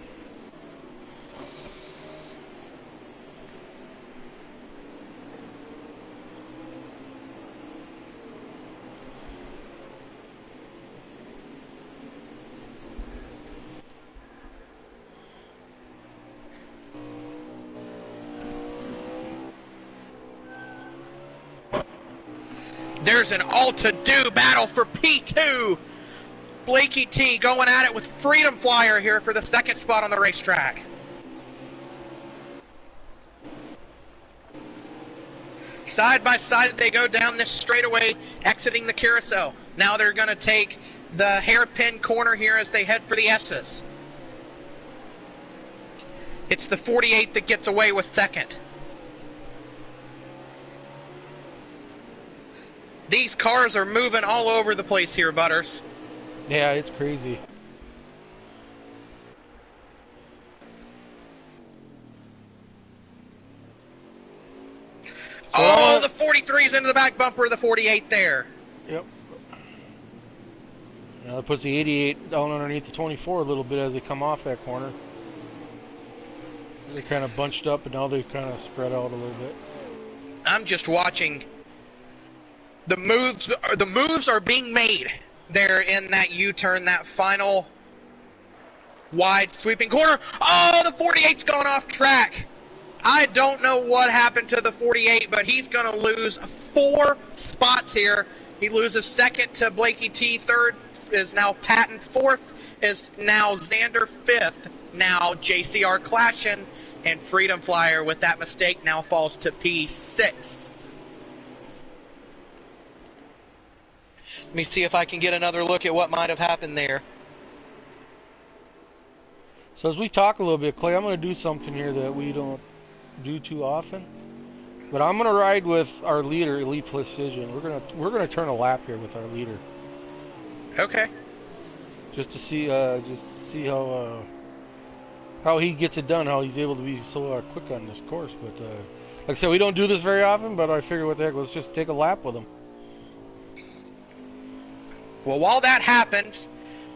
there's an all-to-do battle for P2. Blakey T going at it with Freedom Flyer here for the second spot on the racetrack. Side by side, they go down this straightaway, exiting the carousel. Now they're going to take the hairpin corner here as they head for the S's. It's the 48 that gets away with second. These cars are moving all over the place here, Butters. Yeah, it's crazy. Oh, the 43's into the back bumper of the 48 there. Yep. Now it puts the 88 down underneath the 24 a little bit as they come off that corner. They kind of bunched up, and now they've kind of spread out a little bit. I'm just watching. The moves are being made there in that U-turn, that final wide sweeping corner. Oh, the 48's gone off track. I don't know what happened to the 48, but he's going to lose 4 spots here. He loses second to Blakey T. Third is now Patton. Fourth is now Xander. Fifth, now JCR Clashin. And Freedom Flyer, with that mistake, now falls to P6. Let me see if I can get another look at what might have happened there. So as we talk a little bit, Clay, I'm going to do something here that we don't do too often. But I'm going to ride with our leader, Elite Precision. We're going to turn a lap here with our leader. Okay. Just to see how he gets it done, how he's able to be so quick on this course. But like I said, we don't do this very often, but I figured what the heck, let's just take a lap with him. Well, while that happens,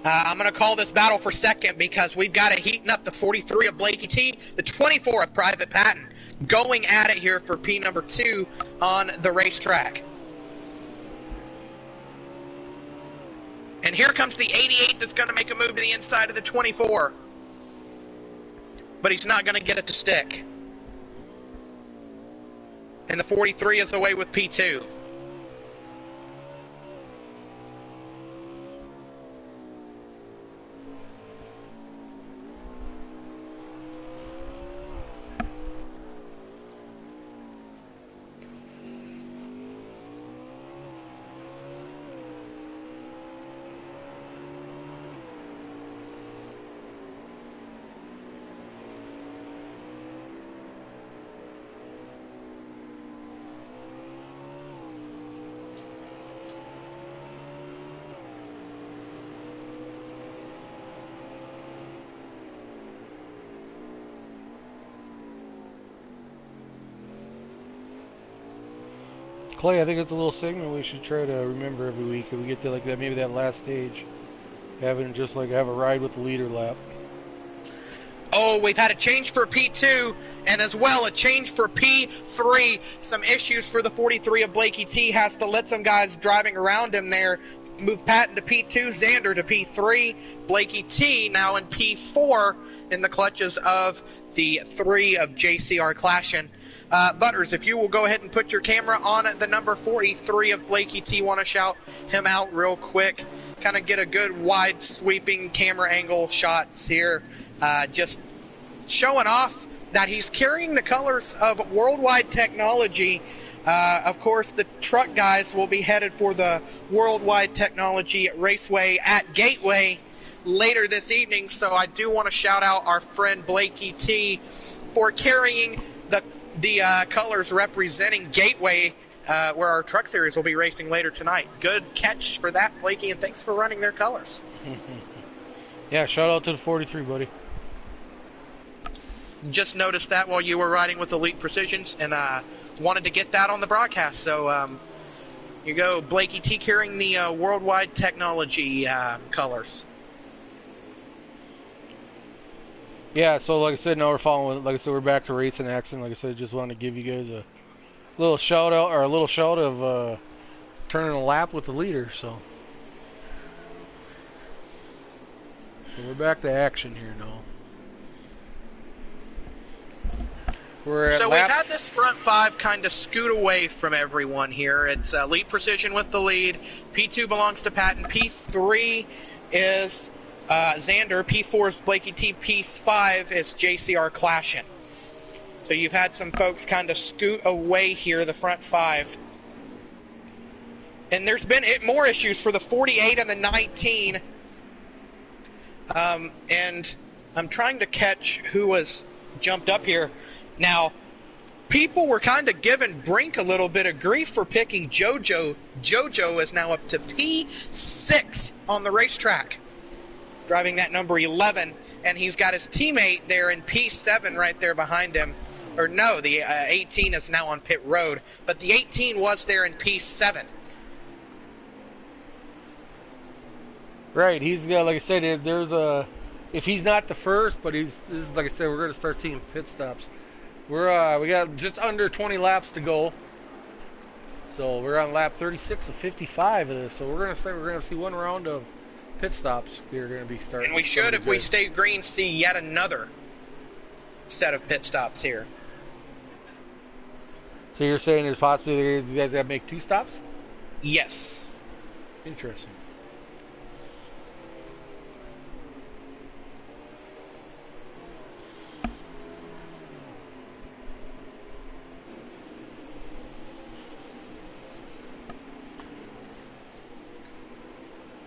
I'm going to call this battle for second because we've got it heating up. The 43 of Blakey T, the 24 of Private Patton, going at it here for P number 2 on the racetrack. And here comes the 88 that's going to make a move to the inside of the 24. But he's not going to get it to stick. And the 43 is away with P2. Clay, I think it's a little segment we should try to remember every week. If we get to like that, maybe that last stage, having just like have a ride with the leader lap. Oh, we've had a change for P2 and as well a change for P3. Some issues for the 43 of Blakey T. Has to let some guys driving around him there. Move Patton to P2, Xander to P3. Blakey T now in P4 in the clutches of the 3 of JCR Clashin. Butters, if you will go ahead and put your camera on the number 43 of Blakey T. Want to shout him out real quick. Kind of get a good wide sweeping camera angle shots here. Just showing off that he's carrying the colors of Worldwide Technology. Of course, the truck guys will be headed for the Worldwide Technology Raceway at Gateway later this evening. So I do want to shout out our friend Blakey T for carrying the colors representing Gateway, where our truck series will be racing later tonight. Good catch for that, Blakey, and thanks for running their colors. Yeah, shout out to the 43, buddy. Just noticed that while you were riding with Elite Precisions, and wanted to get that on the broadcast. So here you go, Blakey T carrying the Worldwide Technology colors. Yeah, so like I said, now we're following. Like I said, we're back to racing action. Like I said, just wanted to give you guys a little shout out or a little shout of turning a lap with the leader. So we're back to action here now. We're at So we've lap. had this front five kind of scoot away from everyone here. It's Lead Precision with the lead. P2 belongs to Patton. P3 is Xander. P4 is Blakey T. P5 is JCR Clashin. So you've had some folks kind of scoot away here, the front five. And there's been more issues for the 48 and the 19. And I'm trying to catch who was jumped up here. Now, people were kind of giving Brink a little bit of grief for picking JoJo. JoJo is now up to P6 on the racetrack, driving that number 11, and he's got his teammate there in P7 right there behind him. Or no, the 18 is now on pit road, but the 18 was there in P7. Right, he's like I said, there's a. If he's not the first, but this is like I said, we're going to start seeing pit stops. We got just under 20 laps to go, so we're on lap 36 of 55 of this. So we're going to see one round of pit stops. We're going to be starting. And we should, if we stay green, see yet another set of pit stops here. So you're saying there's possibly you guys got to make 2 stops? Yes. Interesting.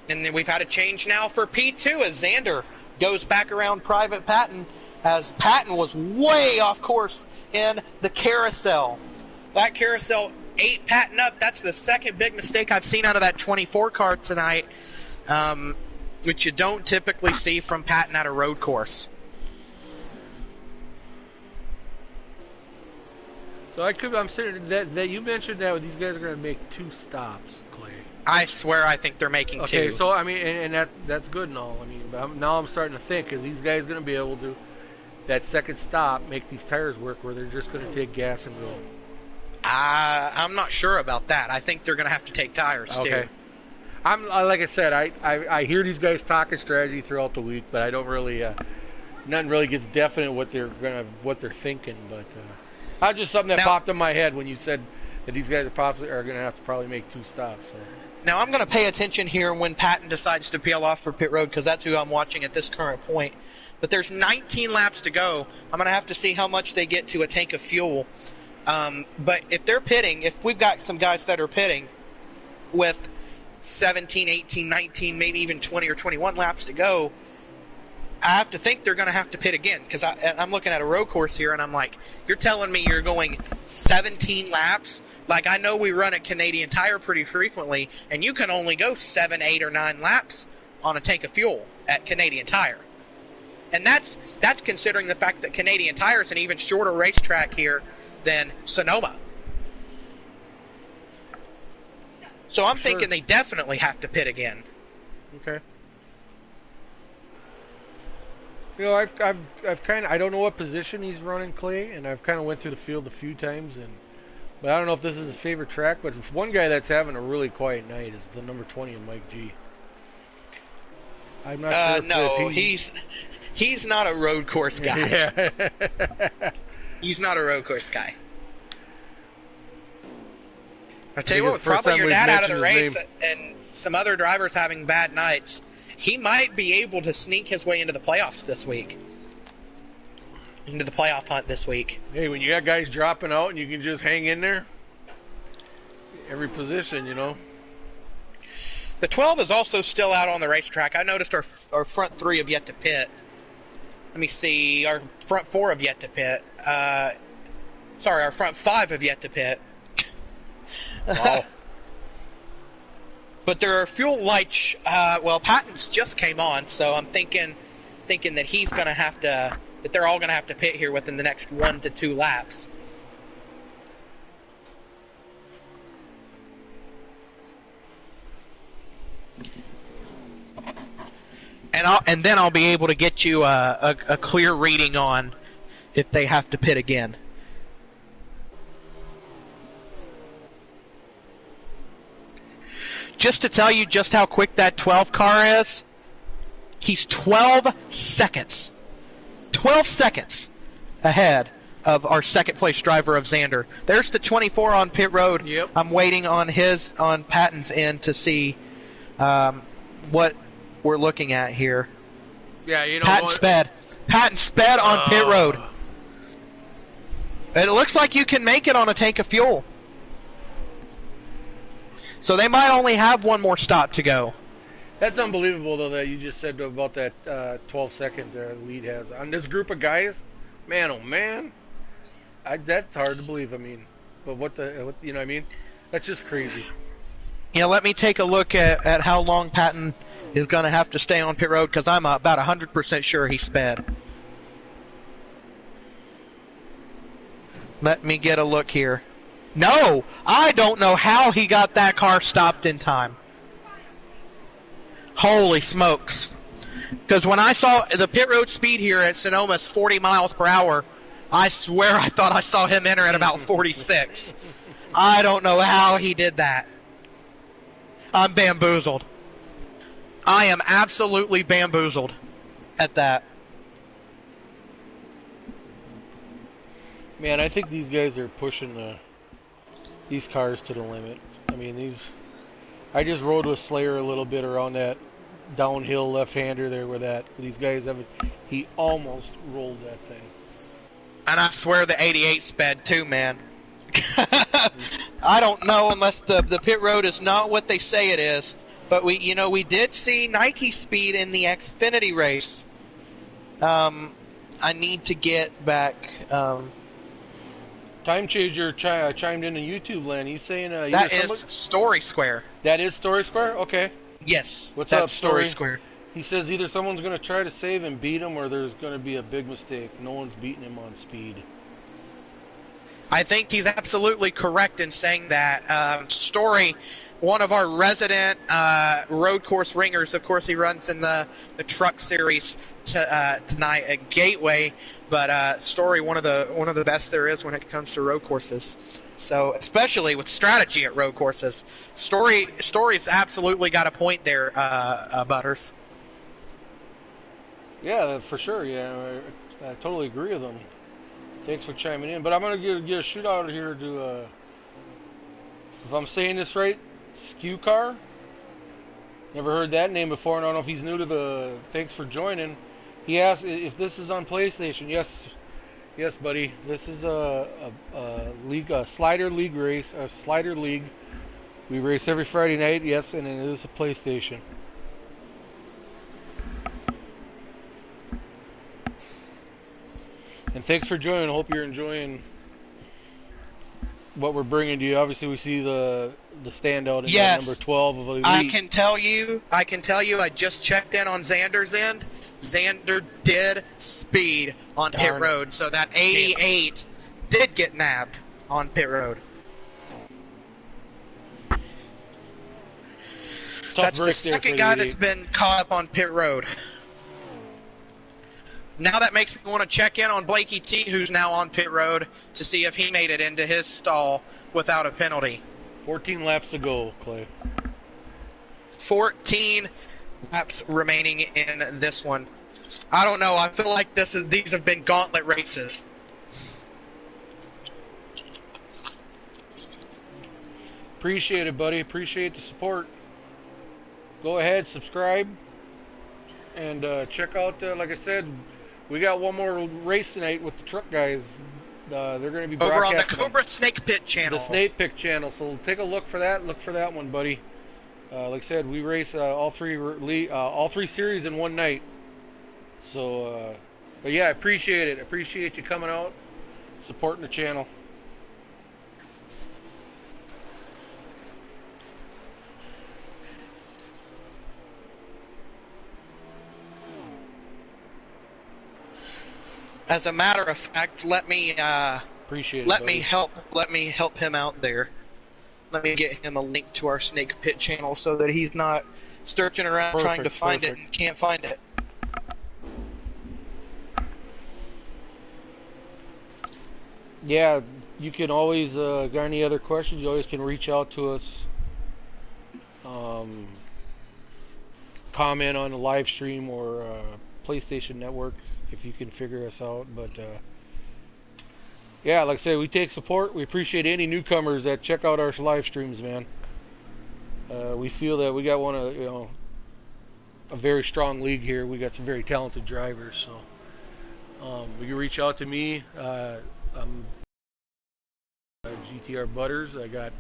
And then we've had a change now for P2 as Xander goes back around Private Patton, as Patton was way off course in the carousel. That carousel ate Patton up. That's the second big mistake I've seen out of that 24 car tonight, which you don't typically see from Patton at a road course. So I'm saying that you mentioned that these guys are going to make 2 stops, Clay. I swear I think they're making 2. Okay, so I mean, and that's good and all. I mean, but now I'm starting to think, is these guys going to be able to, that second stop, make these tires work, where they're just going to take gas and go? I'm not sure about that. I think they're going to have to take tires too. Like I said, I hear these guys talking strategy throughout the week, but I don't really, nothing really gets definite what they're thinking. But that's just something that popped in my head when you said that these guys are going to have to probably make 2 stops. So. Now, I'm going to pay attention here when Patton decides to peel off for pit road, because that's who I'm watching at this current point. But there's 19 laps to go. I'm going to have to see how much they get to a tank of fuel. But if they're pitting, if we've got some guys that are pitting with 17, 18, 19, maybe even 20 or 21 laps to go, I have to think they're going to have to pit again, because I'm looking at a road course here, and I'm like, you're telling me you're going 17 laps? Like, I know we run at Canadian Tire pretty frequently, and you can only go 7, 8, or 9 laps on a tank of fuel at Canadian Tire. And that's considering the fact that Canadian Tire is an even shorter racetrack here than Sonoma. So I'm thinking they definitely have to pit again. Okay. You know, I've kind of, I don't know what position he's running, Clay, and I've kind of went through the field a few times, but I don't know if this is his favorite track. But one guy that's having a really quiet night is the number 20 of Mike G. I'm not sure. No, he's not a road course guy. Yeah. He's not a road course guy. I'll tell you what, with probably your dad out of the race and some other drivers having bad nights, he might be able to sneak his way into the playoffs this week. Into the playoff hunt this week. Hey, when you got guys dropping out and you can just hang in there, every position, you know. The 12 is also still out on the racetrack. I noticed our front 3 have yet to pit. Let me see. Our front 4 have yet to pit. Sorry, our front 5 have yet to pit. Wow. But there are fuel lights. Patton's just came on, so I'm thinking that he's going to have to, that they're all going to have to pit here within the next 1 to 2 laps. And then I'll be able to get you a clear reading on if they have to pit again. Just to tell you just how quick that 12 car is, he's 12 seconds. 12 seconds ahead of our second place driver of Xander. There's the 24 on pit road. Yep. I'm waiting on Patton's end to see what we're looking at here. Yeah, you know. Patton sped on pit road. It looks like you can make it on a tank of fuel. So they might only have one more stop to go. That's unbelievable, though, that you just said about that 12-second lead has on this group of guys. Man, oh man, that's hard to believe. I mean, but what you know what I mean? That's just crazy. You know, let me take a look at how long Patton is going to have to stay on pit road, because I'm about 100% sure he sped. Let me get a look here. No! I don't know how he got that car stopped in time. Holy smokes. Because when I saw the pit road speed here at Sonoma is 40 miles per hour, I swear I thought I saw him enter at about 46. I don't know how he did that. I'm bamboozled. I am absolutely bamboozled at that. Man, I think these guys are pushing these cars to the limit. I mean, I just rode with Slayer a little bit around that downhill left-hander there where these guys have. He almost rolled that thing. And I swear the 88 sped too, man. I don't know unless the pit road is not what they say it is. But we did see Nike speed in the Xfinity race. I need to get back. Time Changer chimed in YouTube land. He's saying that is Story Square. That is Story Square? Okay. Yes. What's that's up, Story Square? He says either someone's going to try to save and beat him, or there's going to be a big mistake. No one's beating him on speed. I think he's absolutely correct in saying that. Story, one of our resident road course ringers, of course he runs in the truck series tonight at Gateway, but Story, one of the best there is when it comes to road courses. So especially with strategy at road courses, Story's absolutely got a point there, Butters. Yeah, for sure. Yeah, I totally agree with him. Thanks for chiming in. But I'm going to get a shootout here to, if I'm saying this right, Skew Car. Never heard that name before, and I don't know if he's new to the. Thanks for joining. He asked if this is on PlayStation. Yes, buddy. This is a league, a slider league race, a slider league. We race every Friday night. Yes, and it is a PlayStation. And thanks for joining. I hope you're enjoying what we're bringing to you. Obviously, we see the standout in number 12 of Elite. I can tell you, I just checked in on Xander's end. Xander did speed on pit road, so that 88 did get nabbed on pit road. That's the second guy that's been caught up on pit road. Now that makes me want to check in on Blakey T, who's now on pit road, to see if he made it into his stall without a penalty. 14 laps to go, Clay. 14 laps remaining in this one. I don't know. I feel like these have been gauntlet races. Appreciate it, buddy. Appreciate the support. Go ahead, subscribe, and check out, like I said, we got one more race tonight with the truck guys. They're going to be over on the Cobra Snake Pit channel. The Snake Pit channel. So take a look for that. Look for that one, buddy. Like I said, we race all three series in one night. So, but yeah, I appreciate it. I appreciate you coming out, supporting the channel. As a matter of fact, let me help him out there. Let me get him a link to our Snake Pit channel so that he's not searching around trying to find it and can't find it. Yeah, you can always got any other questions, you always can reach out to us. Comment on the live stream or PlayStation Network if you can figure us out, but Yeah, like I said, we take support. We appreciate any newcomers that check out our live streams, man. We feel that we got one of a very strong league here. We got some very talented drivers, so you can reach out to me. I'm GTR Butters. I got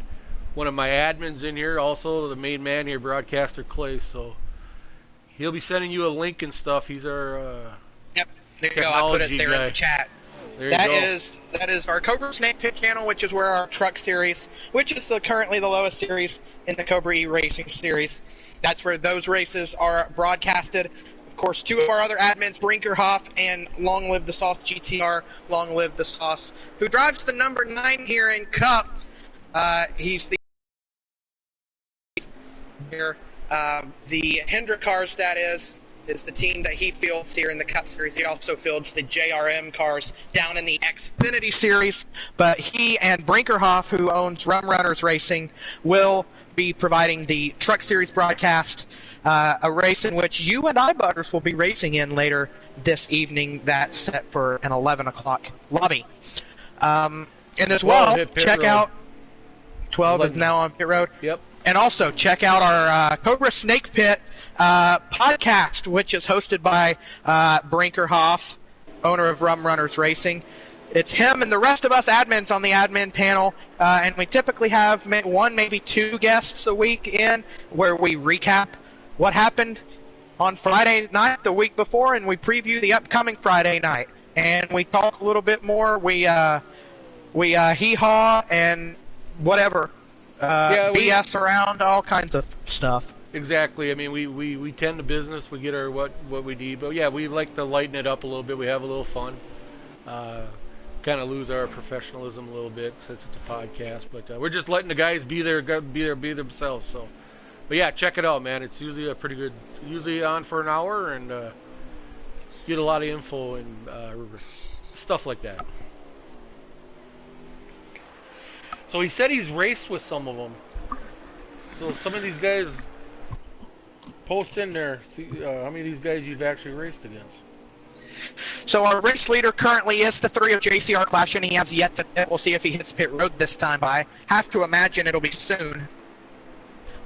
one of my admins in here, also the main man here, Broadcaster Clay. So he'll be sending you a link and stuff. He's our Yep, there you go. I put it technology there in guy. the chat. There you That go. is our Cobra Snake Pit channel, which is where our truck series, which is currently the lowest series in the Cobra E Racing series. That's where those races are broadcasted. Of course, two of our other admins, Brinkerhoff and Long Live the Sauce GTR, Long Live the Sauce, who drives the number 9 here in Cup. He's the here. The Hendrick cars, that is the team that he fields here in the Cup Series. He also fields the JRM cars down in the Xfinity Series. But he and Brinkerhoff, who owns Rum Runners Racing, will be providing the Truck Series broadcast, a race in which you and I, Butters, will be racing in later this evening. That's set for an 11 o'clock lobby. And as well, check out 12 is now on pit road. Yep. And also check out our Cobra Snake Pit podcast, which is hosted by Brinkerhoff, owner of Rum Runners Racing. It's him and the rest of us admins on the admin panel, and we typically have one, maybe two guests a week in, where we recap what happened on Friday night the week before, and we preview the upcoming Friday night. And we talk a little bit more. We hee-haw and whatever. BS around, all kinds of stuff. Exactly. I mean, we tend to business. We get our what we need, but yeah, we like to lighten it up a little bit. We have a little fun. Kind of lose our professionalism a little bit since it's a podcast, but we're just letting the guys be themselves. So, but yeah, check it out, man. It's usually a pretty good, usually on for an hour, and get a lot of info and stuff like that. So he said he's raced with some of them. So some of these guys, post in there, see how many of these guys you've actually raced against. So our race leader currently is the 3 of JCR Clash, and he has yet to pit. We'll see if he hits pit road this time by. Have to imagine it'll be soon,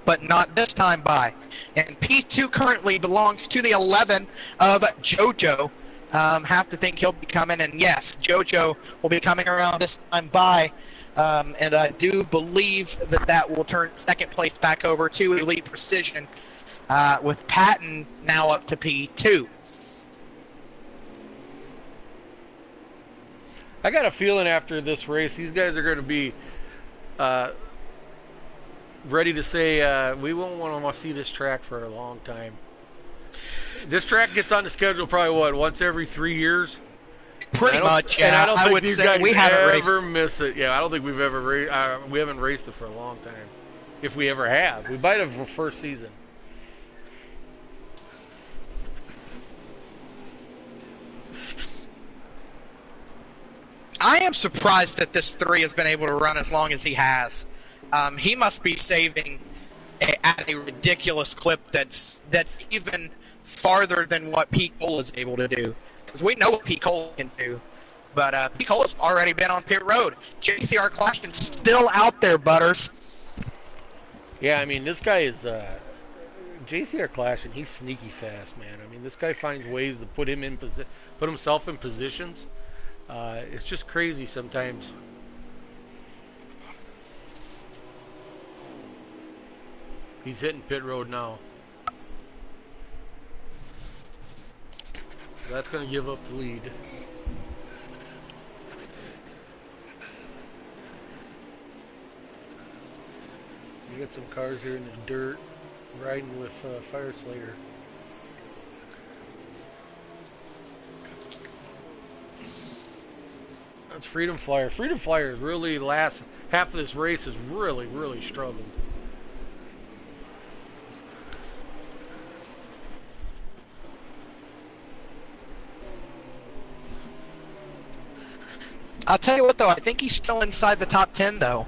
but not this time by. And P2 currently belongs to the 11 of JoJo. Have to think he'll be coming, and yes, JoJo will be coming around this time by. And I do believe that will turn second place back over to Elite Precision, with Patton now up to P2. I got a feeling after this race, these guys are going to be ready to say we won't want to see this track for a long time. This track gets on the schedule probably once every 3 years. Pretty much, yeah. And I don't think would these say guys we haven't ever raced. miss it. Yeah, I don't think we've ever we haven't raced it for a long time. If we ever have, we might have for first season. I am surprised that this 3 has been able to run as long as he has. He must be saving at a ridiculous clip that's even farther than what Pete Cole is able to do. Because we know what Pete Cole can do. But Pete Cole has already been on pit road. JCR Clashton's still out there, Butters. Yeah, I mean, this guy is JCR Clash, and he's sneaky fast, man. I mean, this guy finds ways to put himself in positions. It's just crazy sometimes. He's hitting pit road now. That's going to give up the lead. You got some cars here in the dirt riding with Fire Slayer. That's Freedom Flyer. Freedom Flyer is really last half of this race has really struggled. I'll tell you what, though. I think he's still inside the top 10, though.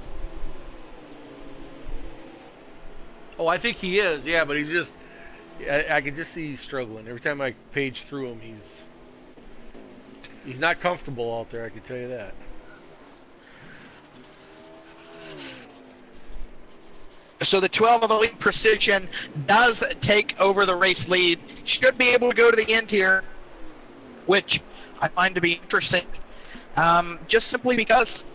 Oh, I think he is. Yeah, but he's just. I can just see he's struggling every time I page through him. He's not comfortable out there. I can tell you that. So the 12 of Elite Precision does take over the race lead. Should be able to go to the end here, which I find to be interesting. Just simply because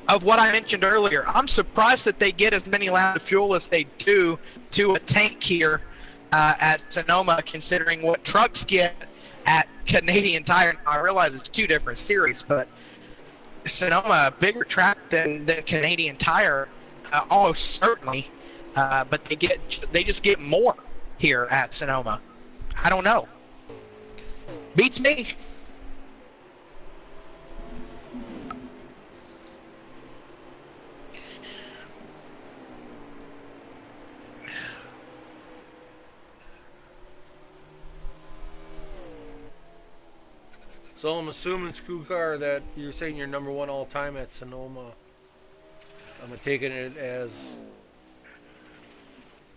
of what I mentioned earlier. I'm surprised that they get as many laps of fuel as they do to a tank here at Sonoma, considering what trucks get at Canadian Tire. Now, I realize it's two different series, but Sonoma, a bigger track than Canadian Tire, almost certainly. But they just get more here at Sonoma. I don't know. Beats me. So I'm assuming, Skukar, that you're saying you're number one all time at Sonoma. I'm taking it as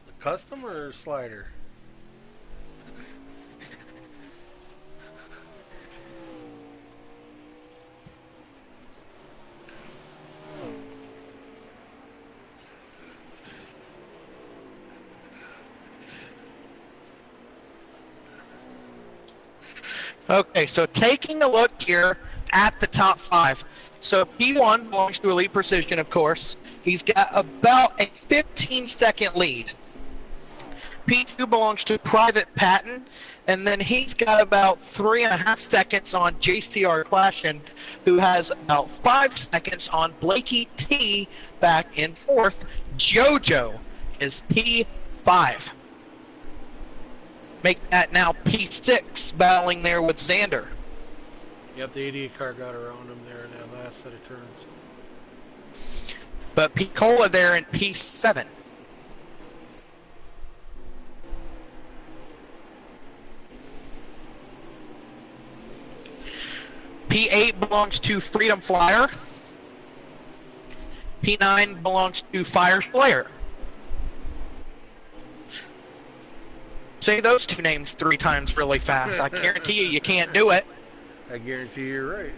the custom or slider? Okay, so taking a look here at the top five. So P1 belongs to Elite Precision, of course. He's got about a 15-second lead. P2 belongs to Private Patton, and then he's got about 3.5 seconds on JCR Clashin, who has about 5 seconds on Blakey T back in fourth. JoJo is P5. Make that now P6, battling there with Xander. Yep, the 88 car got around him there in that last set of turns. But Picola there in P7. P8 belongs to Freedom Flyer. P9 belongs to Fire Slayer. Say those two names 3 times really fast. I guarantee you can't do it. I guarantee you're right.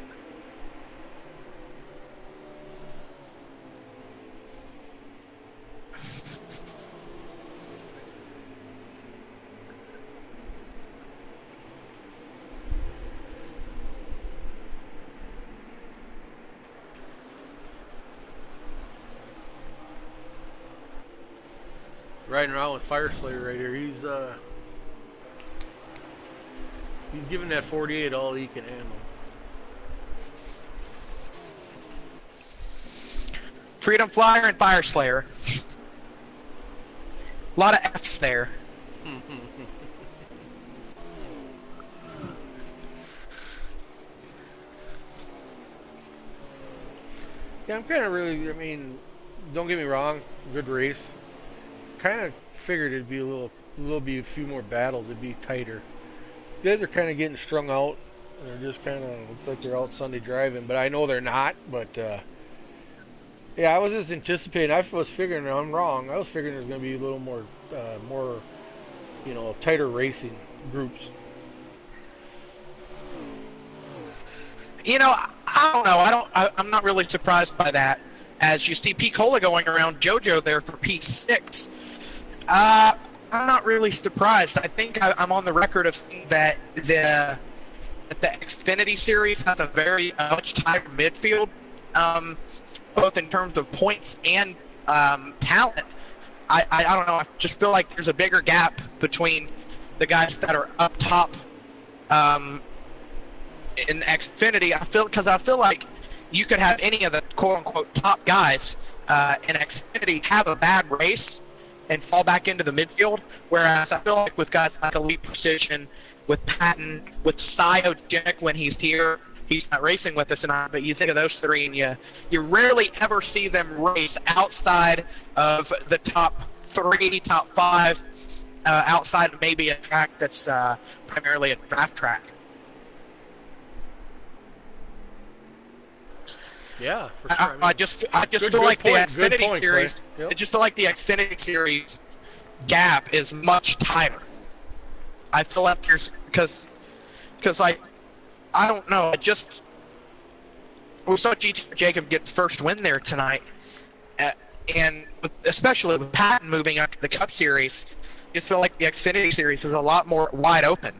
Riding around with Fire Slayer right here. He's giving that 48 all he can handle. Freedom Flyer and Fire Slayer. A lot of F's there. Yeah, I'm kind of really, I mean, don't get me wrong, good race. Kind of figured it'd be a few more battles, it'd be tighter. You guys are kind of getting strung out. They're just kind of, looks like they're out Sunday driving, but I know they're not. But yeah, I was just anticipating. I was figuring, I'm wrong. I was figuring there's going to be a little more, tighter racing groups. You know, I don't know. I'm not really surprised by that. As you see Picola going around JoJo there for P6. I'm not really surprised. I think I'm on the record of saying that the Xfinity Series has a very much tighter midfield, both in terms of points and talent. I don't know. I just feel like there's a bigger gap between the guys that are up top in Xfinity. I feel like you could have any of the quote-unquote top guys in Xfinity have a bad race and fall back into the midfield, whereas I feel like with guys like Elite Precision, with Patton, with Cyogenic when he's here, he's not racing with us tonight, but you think of those three and you rarely ever see them race outside of the top 3, top 5, outside of maybe a track that's primarily a draft track. Yeah, for sure. I just feel like the Xfinity Series. Yep. I just feel like the Xfinity Series gap is much tighter. I feel like there's because I don't know. We saw GT Jacob get his first win there tonight. and especially with Patton moving up to the Cup Series, you feel like the Xfinity Series is a lot more wide open.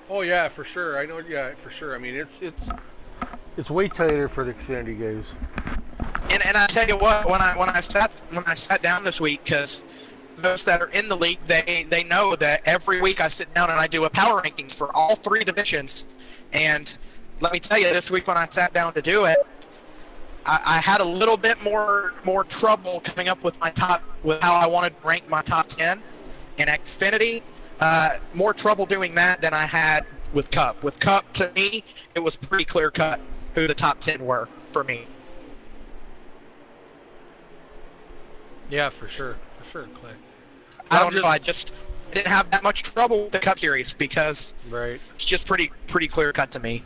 Oh yeah, for sure. I know. Yeah, for sure. I mean, it's way tighter for the Xfinity guys. And I tell you what, when I sat down this week, because those that are in the league, they know that every week I sit down and I do a power rankings for all three divisions. And let me tell you, this week when I sat down to do it, I had a little bit more trouble coming up with with how I wanted to rank my top 10 in Xfinity. More trouble doing that than I had with Cup. With Cup, to me, it was pretty clear cut who the top 10 were for me. Yeah, for sure, Clay. I don't know. I didn't have that much trouble with the Cup Series because Right. it's just pretty clear cut to me.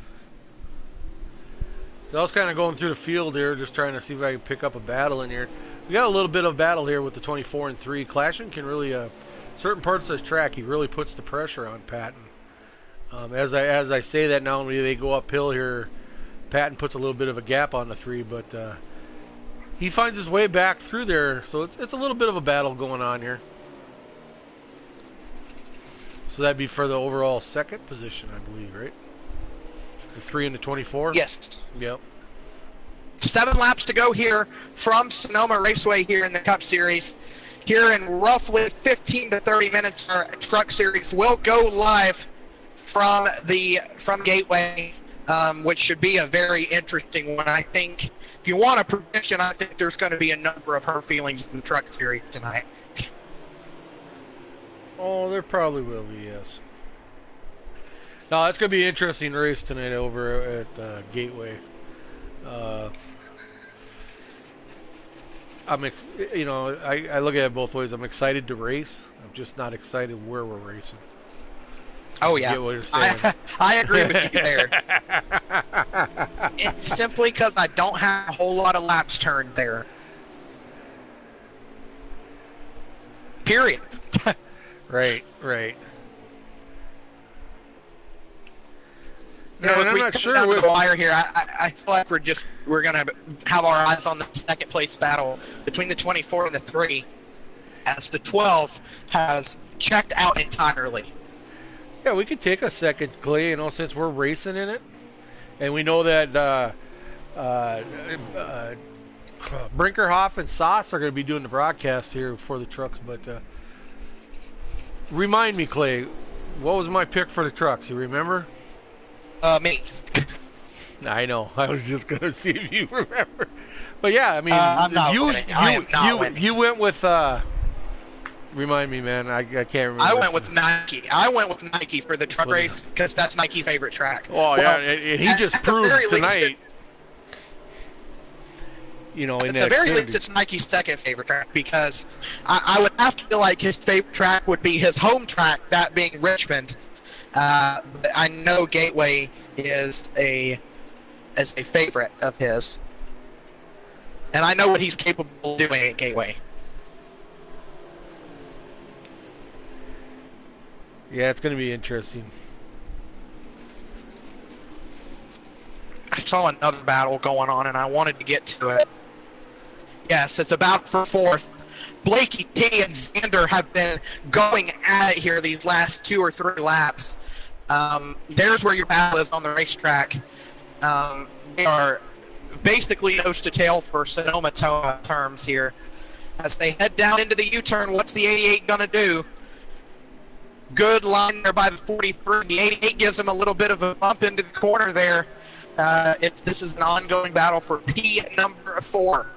So I was kind of going through the field here, just trying to see if I can pick up a battle in here. We got a little bit of battle here with the 24 and 3. Clashing can really, certain parts of the track, he really puts the pressure on Patton. As I say that now, when they go uphill here, Patton puts a little bit of a gap on the 3, but he finds his way back through there, so it's a little bit of a battle going on here. So that'd be for the overall second position, I believe, right? The 3 and the 24? Yes. Yep. 7 laps to go here from Sonoma Raceway here in the Cup Series. Here in roughly 15 to 30 minutes, our Truck Series will go live from Gateway, which should be a very interesting one. I think, if you want a prediction, I think there's going to be a number of hurt feelings in the Truck Series tonight. Oh, there probably will be, yes. No, it's going to be an interesting race tonight over at Gateway. I look at it both ways. I'm excited to race. I'm just not excited where we're racing. Oh, yeah. Get what you're saying. I agree with you there. It's simply because I don't have a whole lot of laps turned there. Period. Right. You know, And as I'm we not come sure down to with the wire here, I feel like we're gonna have our eyes on the second place battle between the 24 and the 3, as the 12 has checked out entirely. Yeah, we could take a second, Clay, since we're racing in it. And we know that Brinkerhoff and Sauce are going to be doing the broadcast here for the trucks. But remind me, Clay, what was my pick for the trucks? You remember? Me. I know. I was just going to see if you remember. But yeah, I mean, I'm not winning. I am not winning. You went with... remind me, man. I can't remember. I went with Nike. I went with Nike for the truck race because that's Nike's favorite track. Oh, yeah, and he just proved tonight... At the very least, it's Nike's second favorite track, because I would have to feel like his favorite track would be his home track, that being Richmond. But I know Gateway is a favorite of his, and I know what he's capable of doing at Gateway. Yeah, it's going to be interesting. I saw another battle going on, and I wanted to get to it. Yes, it's about for fourth. Blakey T and Xander have been going at it here these last 2 or 3 laps. There's where your battle is on the racetrack. They are basically nose to tail for Sonoma terms here. As they head down into the U-turn, what's the 88 going to do? Good line there by the 43. The 88 gives him a little bit of a bump into the corner there. This is an ongoing battle for P number 4.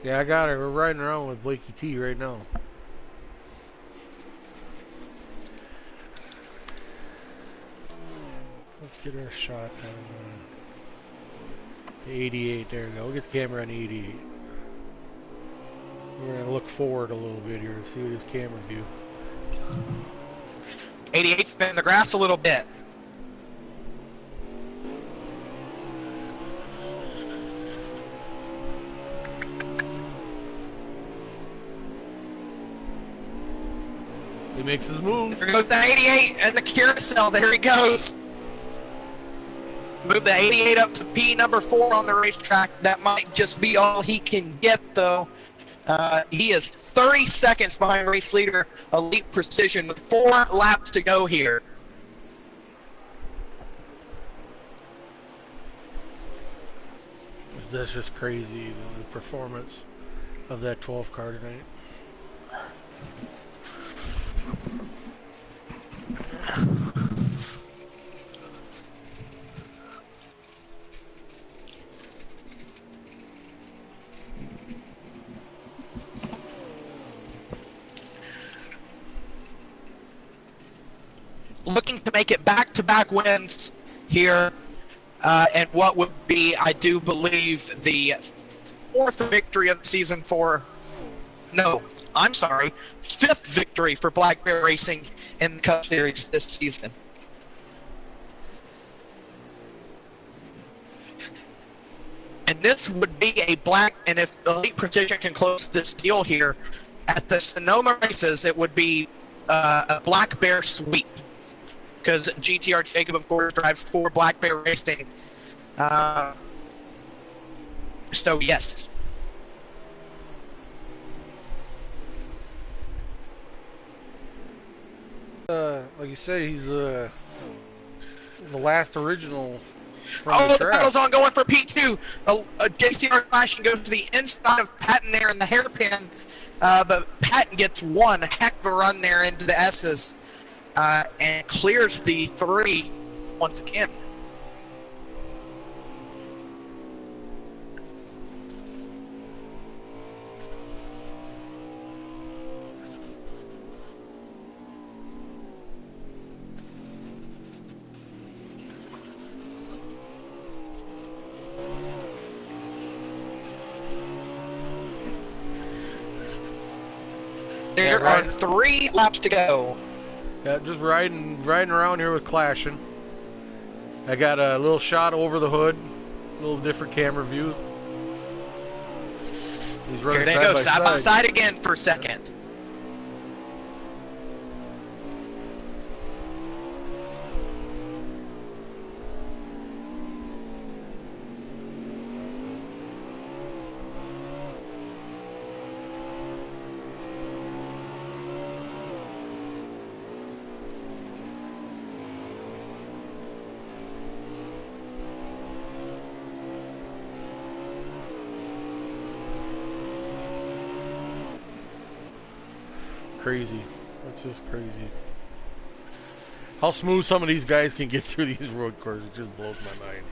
Yeah, I got it. We're riding around with Blakey T right now. Let's get our shot on the 88. There we go. We'll get the camera on the 88. We're going to look forward a little bit here and see what his camera view. 88's been in the grass a little bit. He makes his move. There goes the 88 and the carousel. There he goes. Move the 88 up to P number 4 on the racetrack. That might just be all he can get, though. He is 30 seconds behind race leader Elite Precision with 4 laps to go here. That's just crazy, the performance of that 12 car tonight. Looking to make it back-to-back wins here, and what would be, I do believe, the 4th victory of the season for, no, I'm sorry, 5th victory for Black Bear Racing in the Cup Series this season. And this would be a and if Elite Precision can close this deal here, at the Sonoma races, it would be a Black Bear sweep. Because GTR Jacob, of course, drives for Black Bear Racing. So, yes. Like you said, he's the last original from the track. battle's on going for P2. JCR flashing goes to the inside of Patton there in the hairpin. But Patton gets one heck of a run there into the S's. And clears the 3 once again. There are 3 laps to go. Yeah, just riding around here with Clashing. I got a little shot over the hood, a little different camera view. He's running Here they go, side by side again for second. Crazy. That's just crazy. How smooth some of these guys can get through these road courses, it just blows my mind.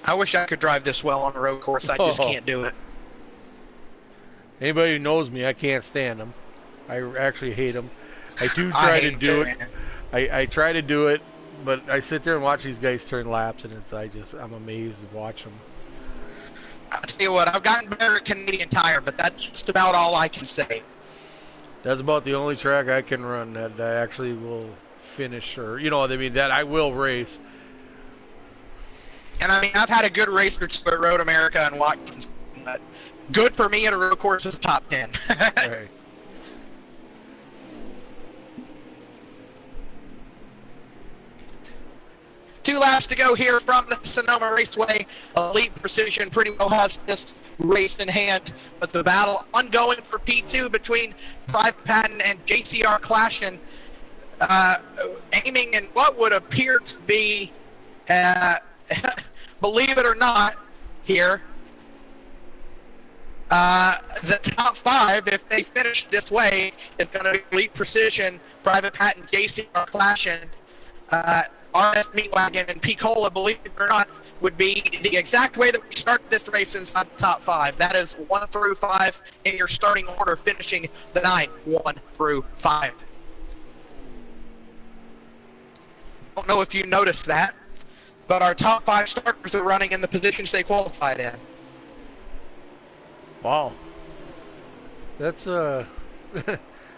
I wish I could drive this well on a road course. I just can't do it. Anybody who knows me, I can't stand them. I actually hate them. I do try to do it. I try to do it, but I sit there and watch these guys turn laps, and I'm amazed to watch them. I'll tell you what, I've gotten better at Canadian Tire, but that's just about all I can say. That's about the only track I can run that I actually will finish, or that I will race. And I mean, I've had a good race or two at Road America and Watkins, but good for me at a road course is top 10. Right. Two laps to go here from the Sonoma Raceway. Elite Precision pretty well has this race in hand, but the battle ongoing for P2 between Private Patton and JCR Clashing, aiming in what would appear to be, believe it or not, here, the top 5, if they finish this way, is going to be Elite Precision, Private Patton, JCR Clashing, RS Meatwagon, and P-Cola, believe it or not, would be the exact way that we start this race inside the top 5. That is 1 through 5 in your starting order, finishing the 9, 1 through 5. Don't know if you noticed that, but our top 5 starters are running in the positions they qualified in. Wow. That's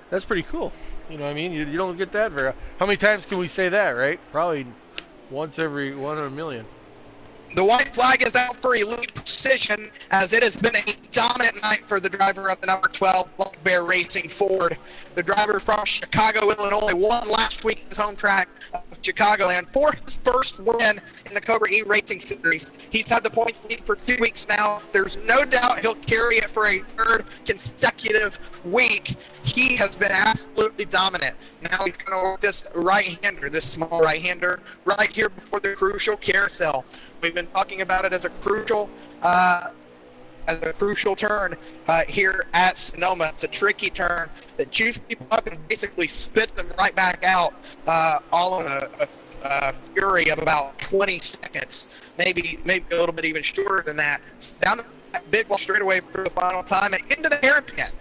that's pretty cool. You know what I mean? You don't get that very... How many times can we say that, right? Probably once every 1 in a million. The white flag is out for Elite Precision, as it has been a dominant night for the driver of the number 12 Black Bear Racing Ford. The driver from Chicago, Illinois, won last week at his home track of Chicagoland for his first win in the Cobra E Racing Series. He's had the points lead for 2 weeks now. There's no doubt he'll carry it for a third consecutive week. He has been absolutely dominant. Now he's going to work this right-hander, this small right-hander, right here before the crucial carousel. We've been talking about it as a crucial turn here at Sonoma. It's a tricky turn that chews people up and basically spits them right back out, all in a fury of about 20 seconds, maybe a little bit even shorter than that. Down that big wall straightaway for the final time and into the hairpin.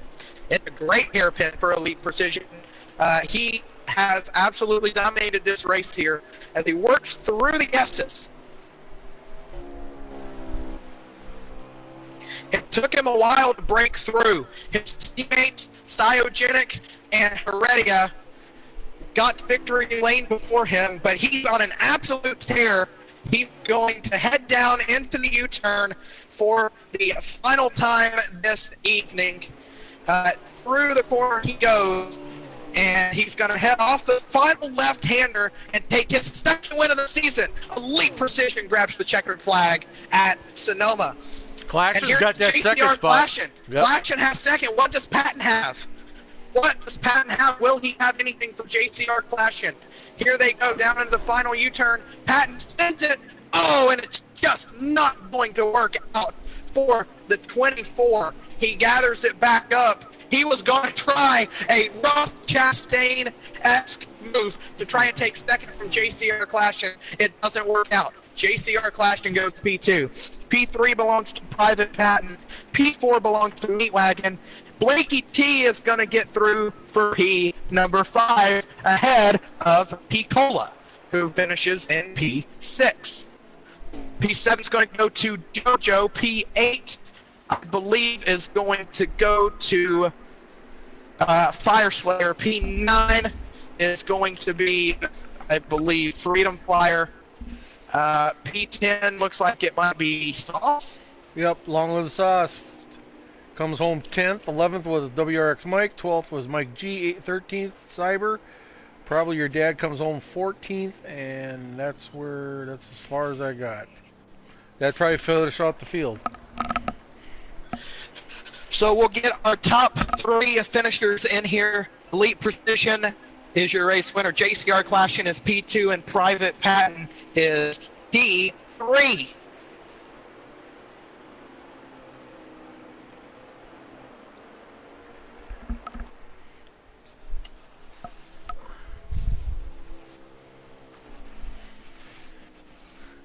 It's a great hairpin for Elite Precision. He has absolutely dominated this race here as he works through the S's. It took him a while to break through. His teammates, Cyogenic and Heredia, got victory lane before him, but he's on an absolute tear. He's going to head down into the U-turn for the final time this evening. Through the corner he goes, and he's going to head off the final left-hander and take his second win of the season. Elite Precision grabs the checkered flag at Sonoma. Clashen's got that second spot. Clashen. Yep. Clashen has second. What does Patton have? What does Patton have? Will he have anything for JCR Clashen? Here they go down into the final U-turn. Patton sends it. Oh, and it's just not going to work out for the 24. He gathers it back up. He was going to try a Ross Chastain-esque move to try and take second from JCR Clashen. It doesn't work out. JCR Clashen goes to P2. P3 belongs to Private Patton. P4 belongs to Meatwagon. Blakey T is going to get through for P number 5 ahead of P Cola, who finishes in P6. P7 is going to go to JoJo. P8, I believe, is going to go to Fire Slayer. P9 is going to be, I believe, Freedom Flyer. P10 looks like it might be Sauce. Yep, Long Live the Sauce. Comes home 10th. 11th was WRX Mike. 12th was Mike G. 13th, Cyber. Probably your dad comes home 14th, and that's as far as I got. That probably finished off the field. So we'll get our top 3 finishers in here. Elite Precision is your race winner. JCR Clashen is P2, and Private Patton is P3.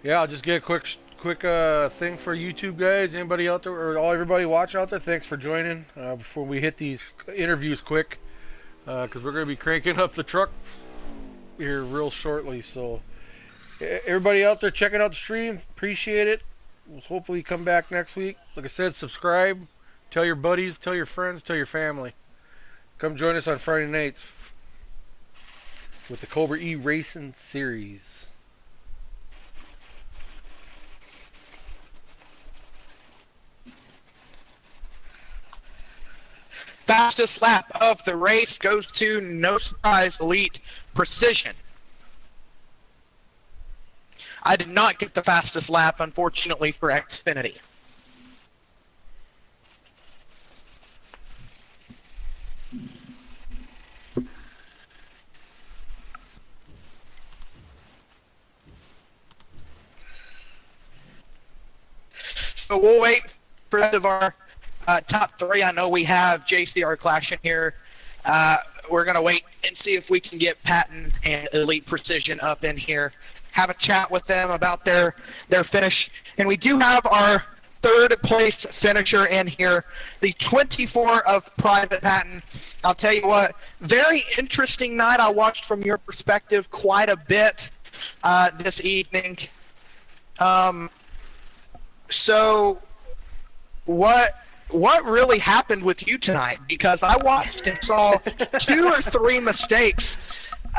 Yeah, I'll just get a quick thing for YouTube guys. Anybody out there, or everybody watch out there, thanks for joining. Before we hit these interviews quick, because we're going to be cranking up the truck here real shortly. So everybody out there checking out the stream, appreciate it. We'll hopefully come back next week. Like I said, subscribe, tell your buddies, tell your friends, tell your family. Come join us on Friday nights with the Cobra E Racing Series. Fastest lap of the race goes to, no surprise, Elite Precision. I did not get the fastest lap, unfortunately, for Xfinity. So we'll wait for the end of our top 3. I know we have JCR Clashen here. We're going to wait and see if we can get Patton and Elite Precision up in here, have a chat with them about their finish. And we do have our 3rd place finisher in here, the 24 of Private Patton. I'll tell you what, very interesting night. I watched from your perspective quite a bit this evening. So what really happened with you tonight? Because I watched and saw 2 or 3 mistakes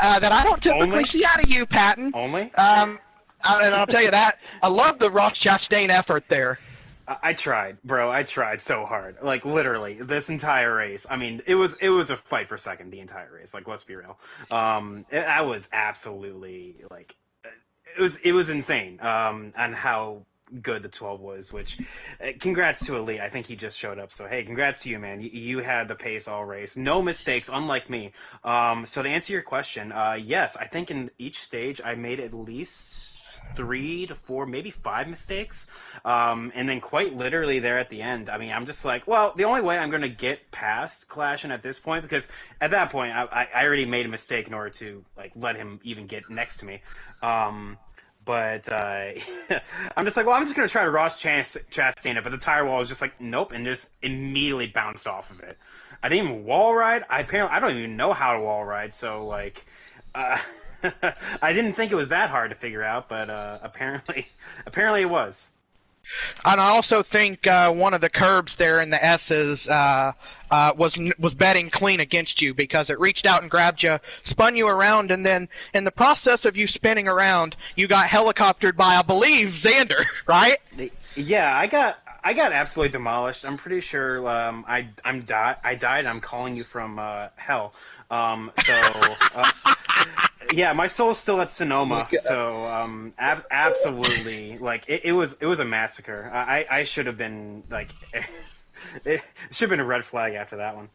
that I don't typically see out of you, Patton. Only? And I'll tell you that. I love the Ross Chastain effort there. I tried, bro. I tried so hard. Like literally, this entire race. I mean, it was a fight for second the entire race. Like, let's be real. I was absolutely like, it was insane. And how good the 12 was. Which, congrats to Ali. I think he just showed up. So hey, congrats to you, man. You had the pace all race, no mistakes, unlike me. So to answer your question, yes, I think in each stage I made at least 3 to 4, maybe 5 mistakes. And then quite literally there at the end, I mean, I'm just like, well, the only way I'm going to get past Clashin at this point, because at that point I already made a mistake in order to like let him even get next to me. But I'm just like, well, I'm just going to try to Chastain it, but the tire wall was just like, nope, and just immediately bounced off of it. I didn't even wall ride. I don't even know how to wall ride, so like, uh, I didn't think it was that hard to figure out, but apparently it was. And I also think one of the curbs there in the S's was betting clean against you because it reached out and grabbed you, spun you around, and then in the process of you spinning around, you got helicoptered by, I believe, Xander, right? Yeah, I got absolutely demolished. I'm pretty sure I died. I'm calling you from hell. Yeah, my soul's still at Sonoma, so absolutely, like it was a massacre. I should have been like, it should have been a red flag after that one.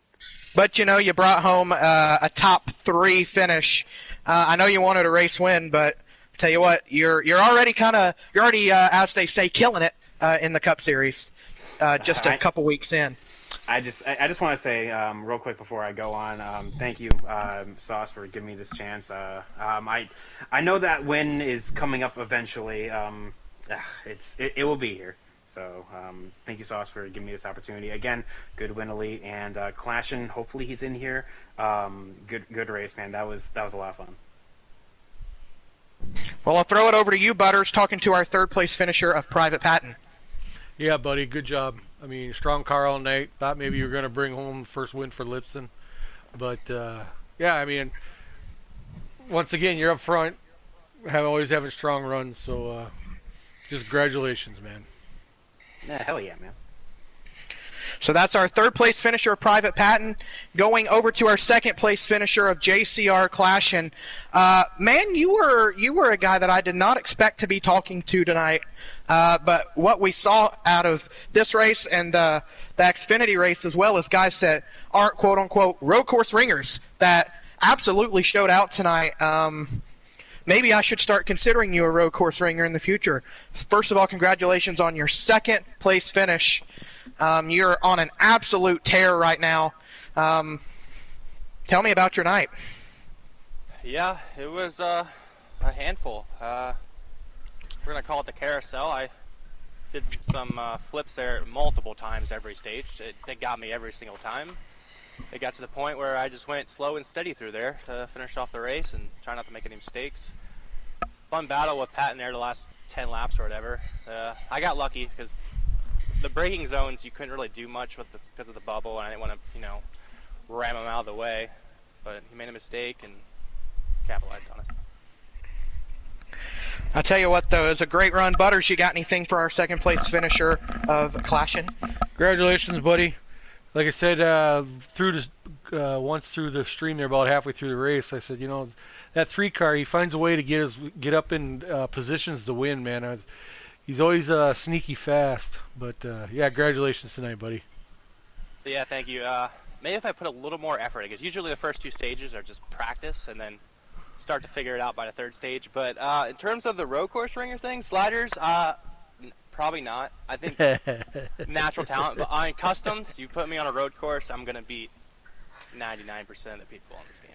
But you brought home a top 3 finish. I know you wanted a race win, but tell you what, you're already as they say, killing it in the Cup Series. Just a couple weeks in. I just want to say real quick before I go on, thank you, Sauce, for giving me this chance. I know that win is coming up eventually. It will be here. So thank you, Sauce, for giving me this opportunity again. Good win, Elite, and Clashin. Hopefully he's in here. Good race, man. That was a lot of fun. Well, I'll throw it over to you, Butters, talking to our third place finisher of Private Patent. Yeah, buddy, good job. I mean, strong car all night. Thought maybe you were going to bring home the first win for Lipson. But, yeah, I mean, once again, you're up front. Always having strong runs. So, just congratulations, man. Yeah, hell yeah, man. So that's our third place finisher of Private Patent. Going over to our second place finisher of JCR Clash. And man, you were a guy that I did not expect to be talking to tonight. But what we saw out of this race and the Xfinity race, as well as guys that aren't quote unquote road course ringers, that absolutely showed out tonight. Maybe I should start considering you a road course ringer in the future. First of all, congratulations on your second place finish. You're on an absolute tear right now. Tell me about your night. Yeah, it was a handful. We're going to call it the carousel. I did some flips there multiple times every stage. It got me every single time. It got to the point where I just went slow and steady through there to finish off the race and try not to make any mistakes. Fun battle with Patton there the last 10 laps or whatever. I got lucky because the braking zones you couldn't really do much with because of the bubble, and I didn't want to, ram him out of the way. But he made a mistake and capitalized on it. I'll tell you what, though, it was a great run. Butters, you got anything for our second place finisher of Clashin'? Congratulations, buddy. Like I said, once through the stream there, about halfway through the race, I said, that 3 car, he finds a way to get up in positions to win, man. He's always sneaky fast. But, yeah, congratulations tonight, buddy. Yeah, thank you. Maybe if I put a little more effort, because usually the first 2 stages are just practice and then start to figure it out by the 3rd stage. But in terms of the road course ringer thing, sliders, probably not. I think natural talent. But on customs, you put me on a road course, I'm going to beat 99% of the people on this game.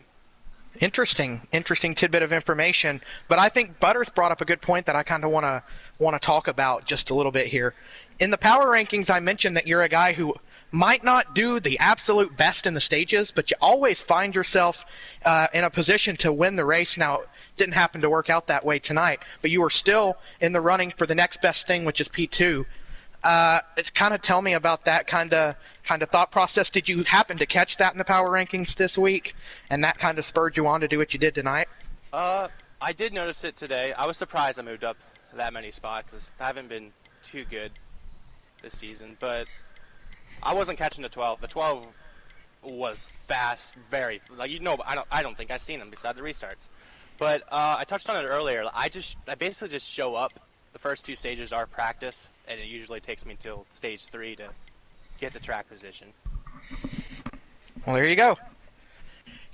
Interesting tidbit of information. But I think Butters brought up a good point that I kind of want to talk about just a little bit here. In the power rankings, I mentioned that you're a guy who might not do the absolute best in the stages, but you always find yourself in a position to win the race. Now, it didn't happen to work out that way tonight, but you were still in the running for the next best thing, which is P2. It's kind of tell me about that kind of thought process. Did you happen to catch that in the power rankings this week, and that kind of spurred you on to do what you did tonight? I did notice it today. I was surprised I moved up that many spots because I haven't been too good. this season, but I wasn't catching the 12. The 12 was fast, very like I don't think I've seen them beside the restarts. But I touched on it earlier. I basically just show up. The first two stages are practice, and it usually takes me until stage 3 to get the track position. Well, there you go.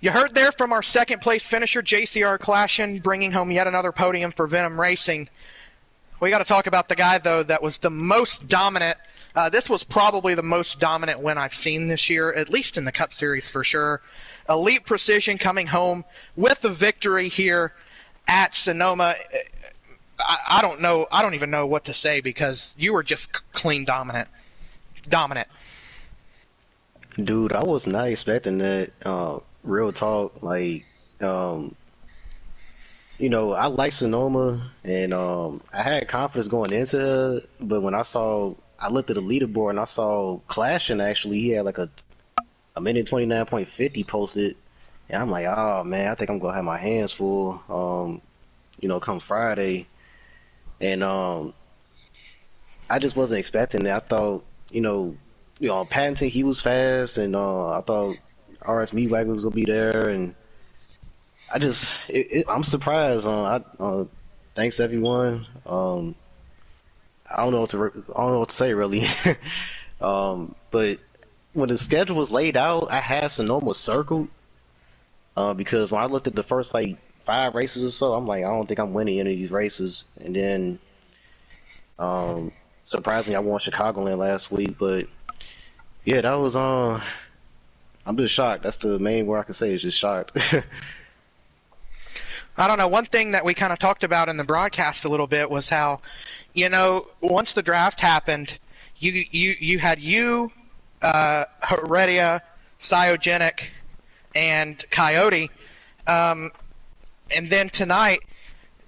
You heard there from our second place finisher, JCR Clashin, bringing home yet another podium for Venom Racing. We got to talk about the guy, though, that was the most dominant. This was probably the most dominant win I've seen this year, at least in the Cup Series for sure. Elite Precision coming home with the victory here at Sonoma. I don't know. I don't even know what to say because you were just clean dominant. Dominant. Dude, I was not expecting that. Real talk, like, I like Sonoma, and I had confidence going into it, but when I looked at the leaderboard and I saw Clashing, actually, he had like a minute 29.50 posted, and I'm like, oh man, I think I'm gonna have my hands full, come Friday, and I just wasn't expecting that. I thought, Pattinson, he was fast, and I thought RS Meatwagon was gonna be there, and I'm surprised. Thanks everyone. I don't know what to say really. But when the schedule was laid out, I had Sonoma circled because when I looked at the first like 5 races or so, I'm like, I don't think I'm winning any of these races. And then, surprisingly, I won Chicagoland last week. But yeah, that was I'm just shocked. That's the main word I can say is just shocked. I don't know. One thing that we kind of talked about in the broadcast a little bit was how, once the draft happened, you had Heredia, Cyogenic, and Coyote, and then tonight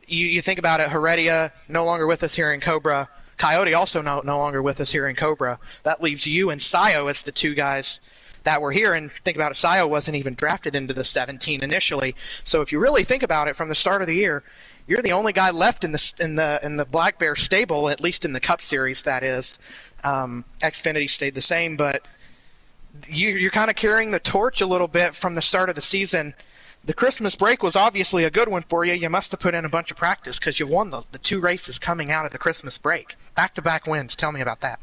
you think about it. Heredia no longer with us here in Cobra. Coyote also no longer with us here in Cobra. That leaves you and Sio as the two guys that were here, and think about it, Sio wasn't even drafted into the 17 initially. So if you really think about it, from the start of the year, you're the only guy left in the Black Bear stable, at least in the Cup Series. That is, Xfinity stayed the same, but you're kind of carrying the torch a little bit from the start of the season. The Christmas break was obviously a good one for you. You must have put in a bunch of practice because you won the 2 races coming out of the Christmas break. Back-to-back wins. Tell me about that.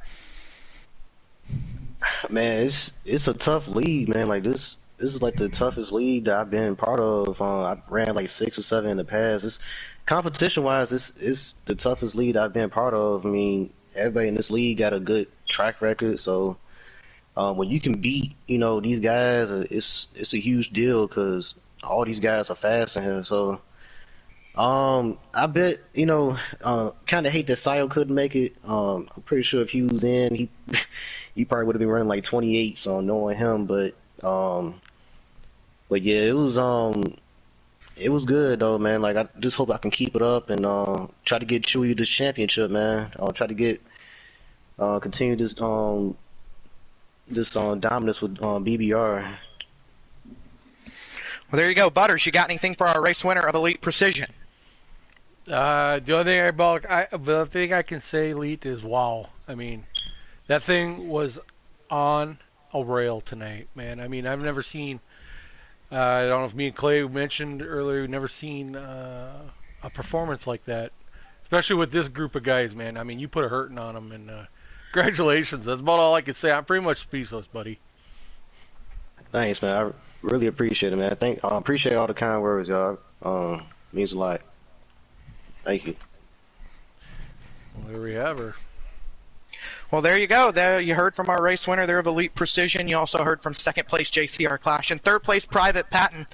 Man, it's a tough league, man. Like this is like the toughest league that I've been part of. I ran like 6 or 7 in the past. It's competition wise, it's the toughest league I've been part of. I mean, everybody in this league got a good track record, so when you can beat these guys, it's a huge deal because all these guys are fast in here. So I bet kind of hate that Sio couldn't make it. I'm pretty sure if he was in, he probably would have been running like 28. So knowing him, but yeah, it was good though, man. Like I just hope I can keep it up and try to get Chewy this championship, man. I'll try to get continue this dominance with BBR. Well, there you go, Butters. You got anything for our race winner of Elite Precision? The only thing I can say, Elite, is wow. I mean, that thing was on a rail tonight, man. I mean, I've never seen. I don't know if me and Clay mentioned earlier. We've never seen a performance like that, especially with this group of guys, man. I mean, you put a hurting on them, and congratulations. That's about all I can say. I'm pretty much speechless, buddy. Thanks, man. I really appreciate it, man. I appreciate all the kind words, y'all. Means a lot. Thank you. Well, there we have her. Well, there you go. There you heard from our race winner there of Elite Precision. You also heard from second place JCR Clash and third place Private Patton.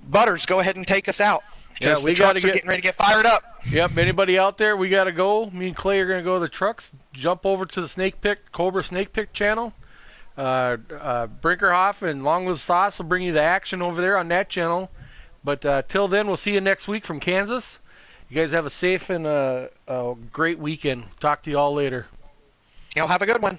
Butters, go ahead and take us out. Yeah, the trucks are getting ready to get fired up. Yep, anybody out there, we got to go. Me and Clay are going to go to the trucks, jump over to the Cobra Snake Pick channel. Brinkerhoff and Long with Sauce will bring you the action over there on that channel. But till then, we'll see you next week from Kansas. You guys have a safe and a great weekend. Talk to you all later. Y'all have a good one.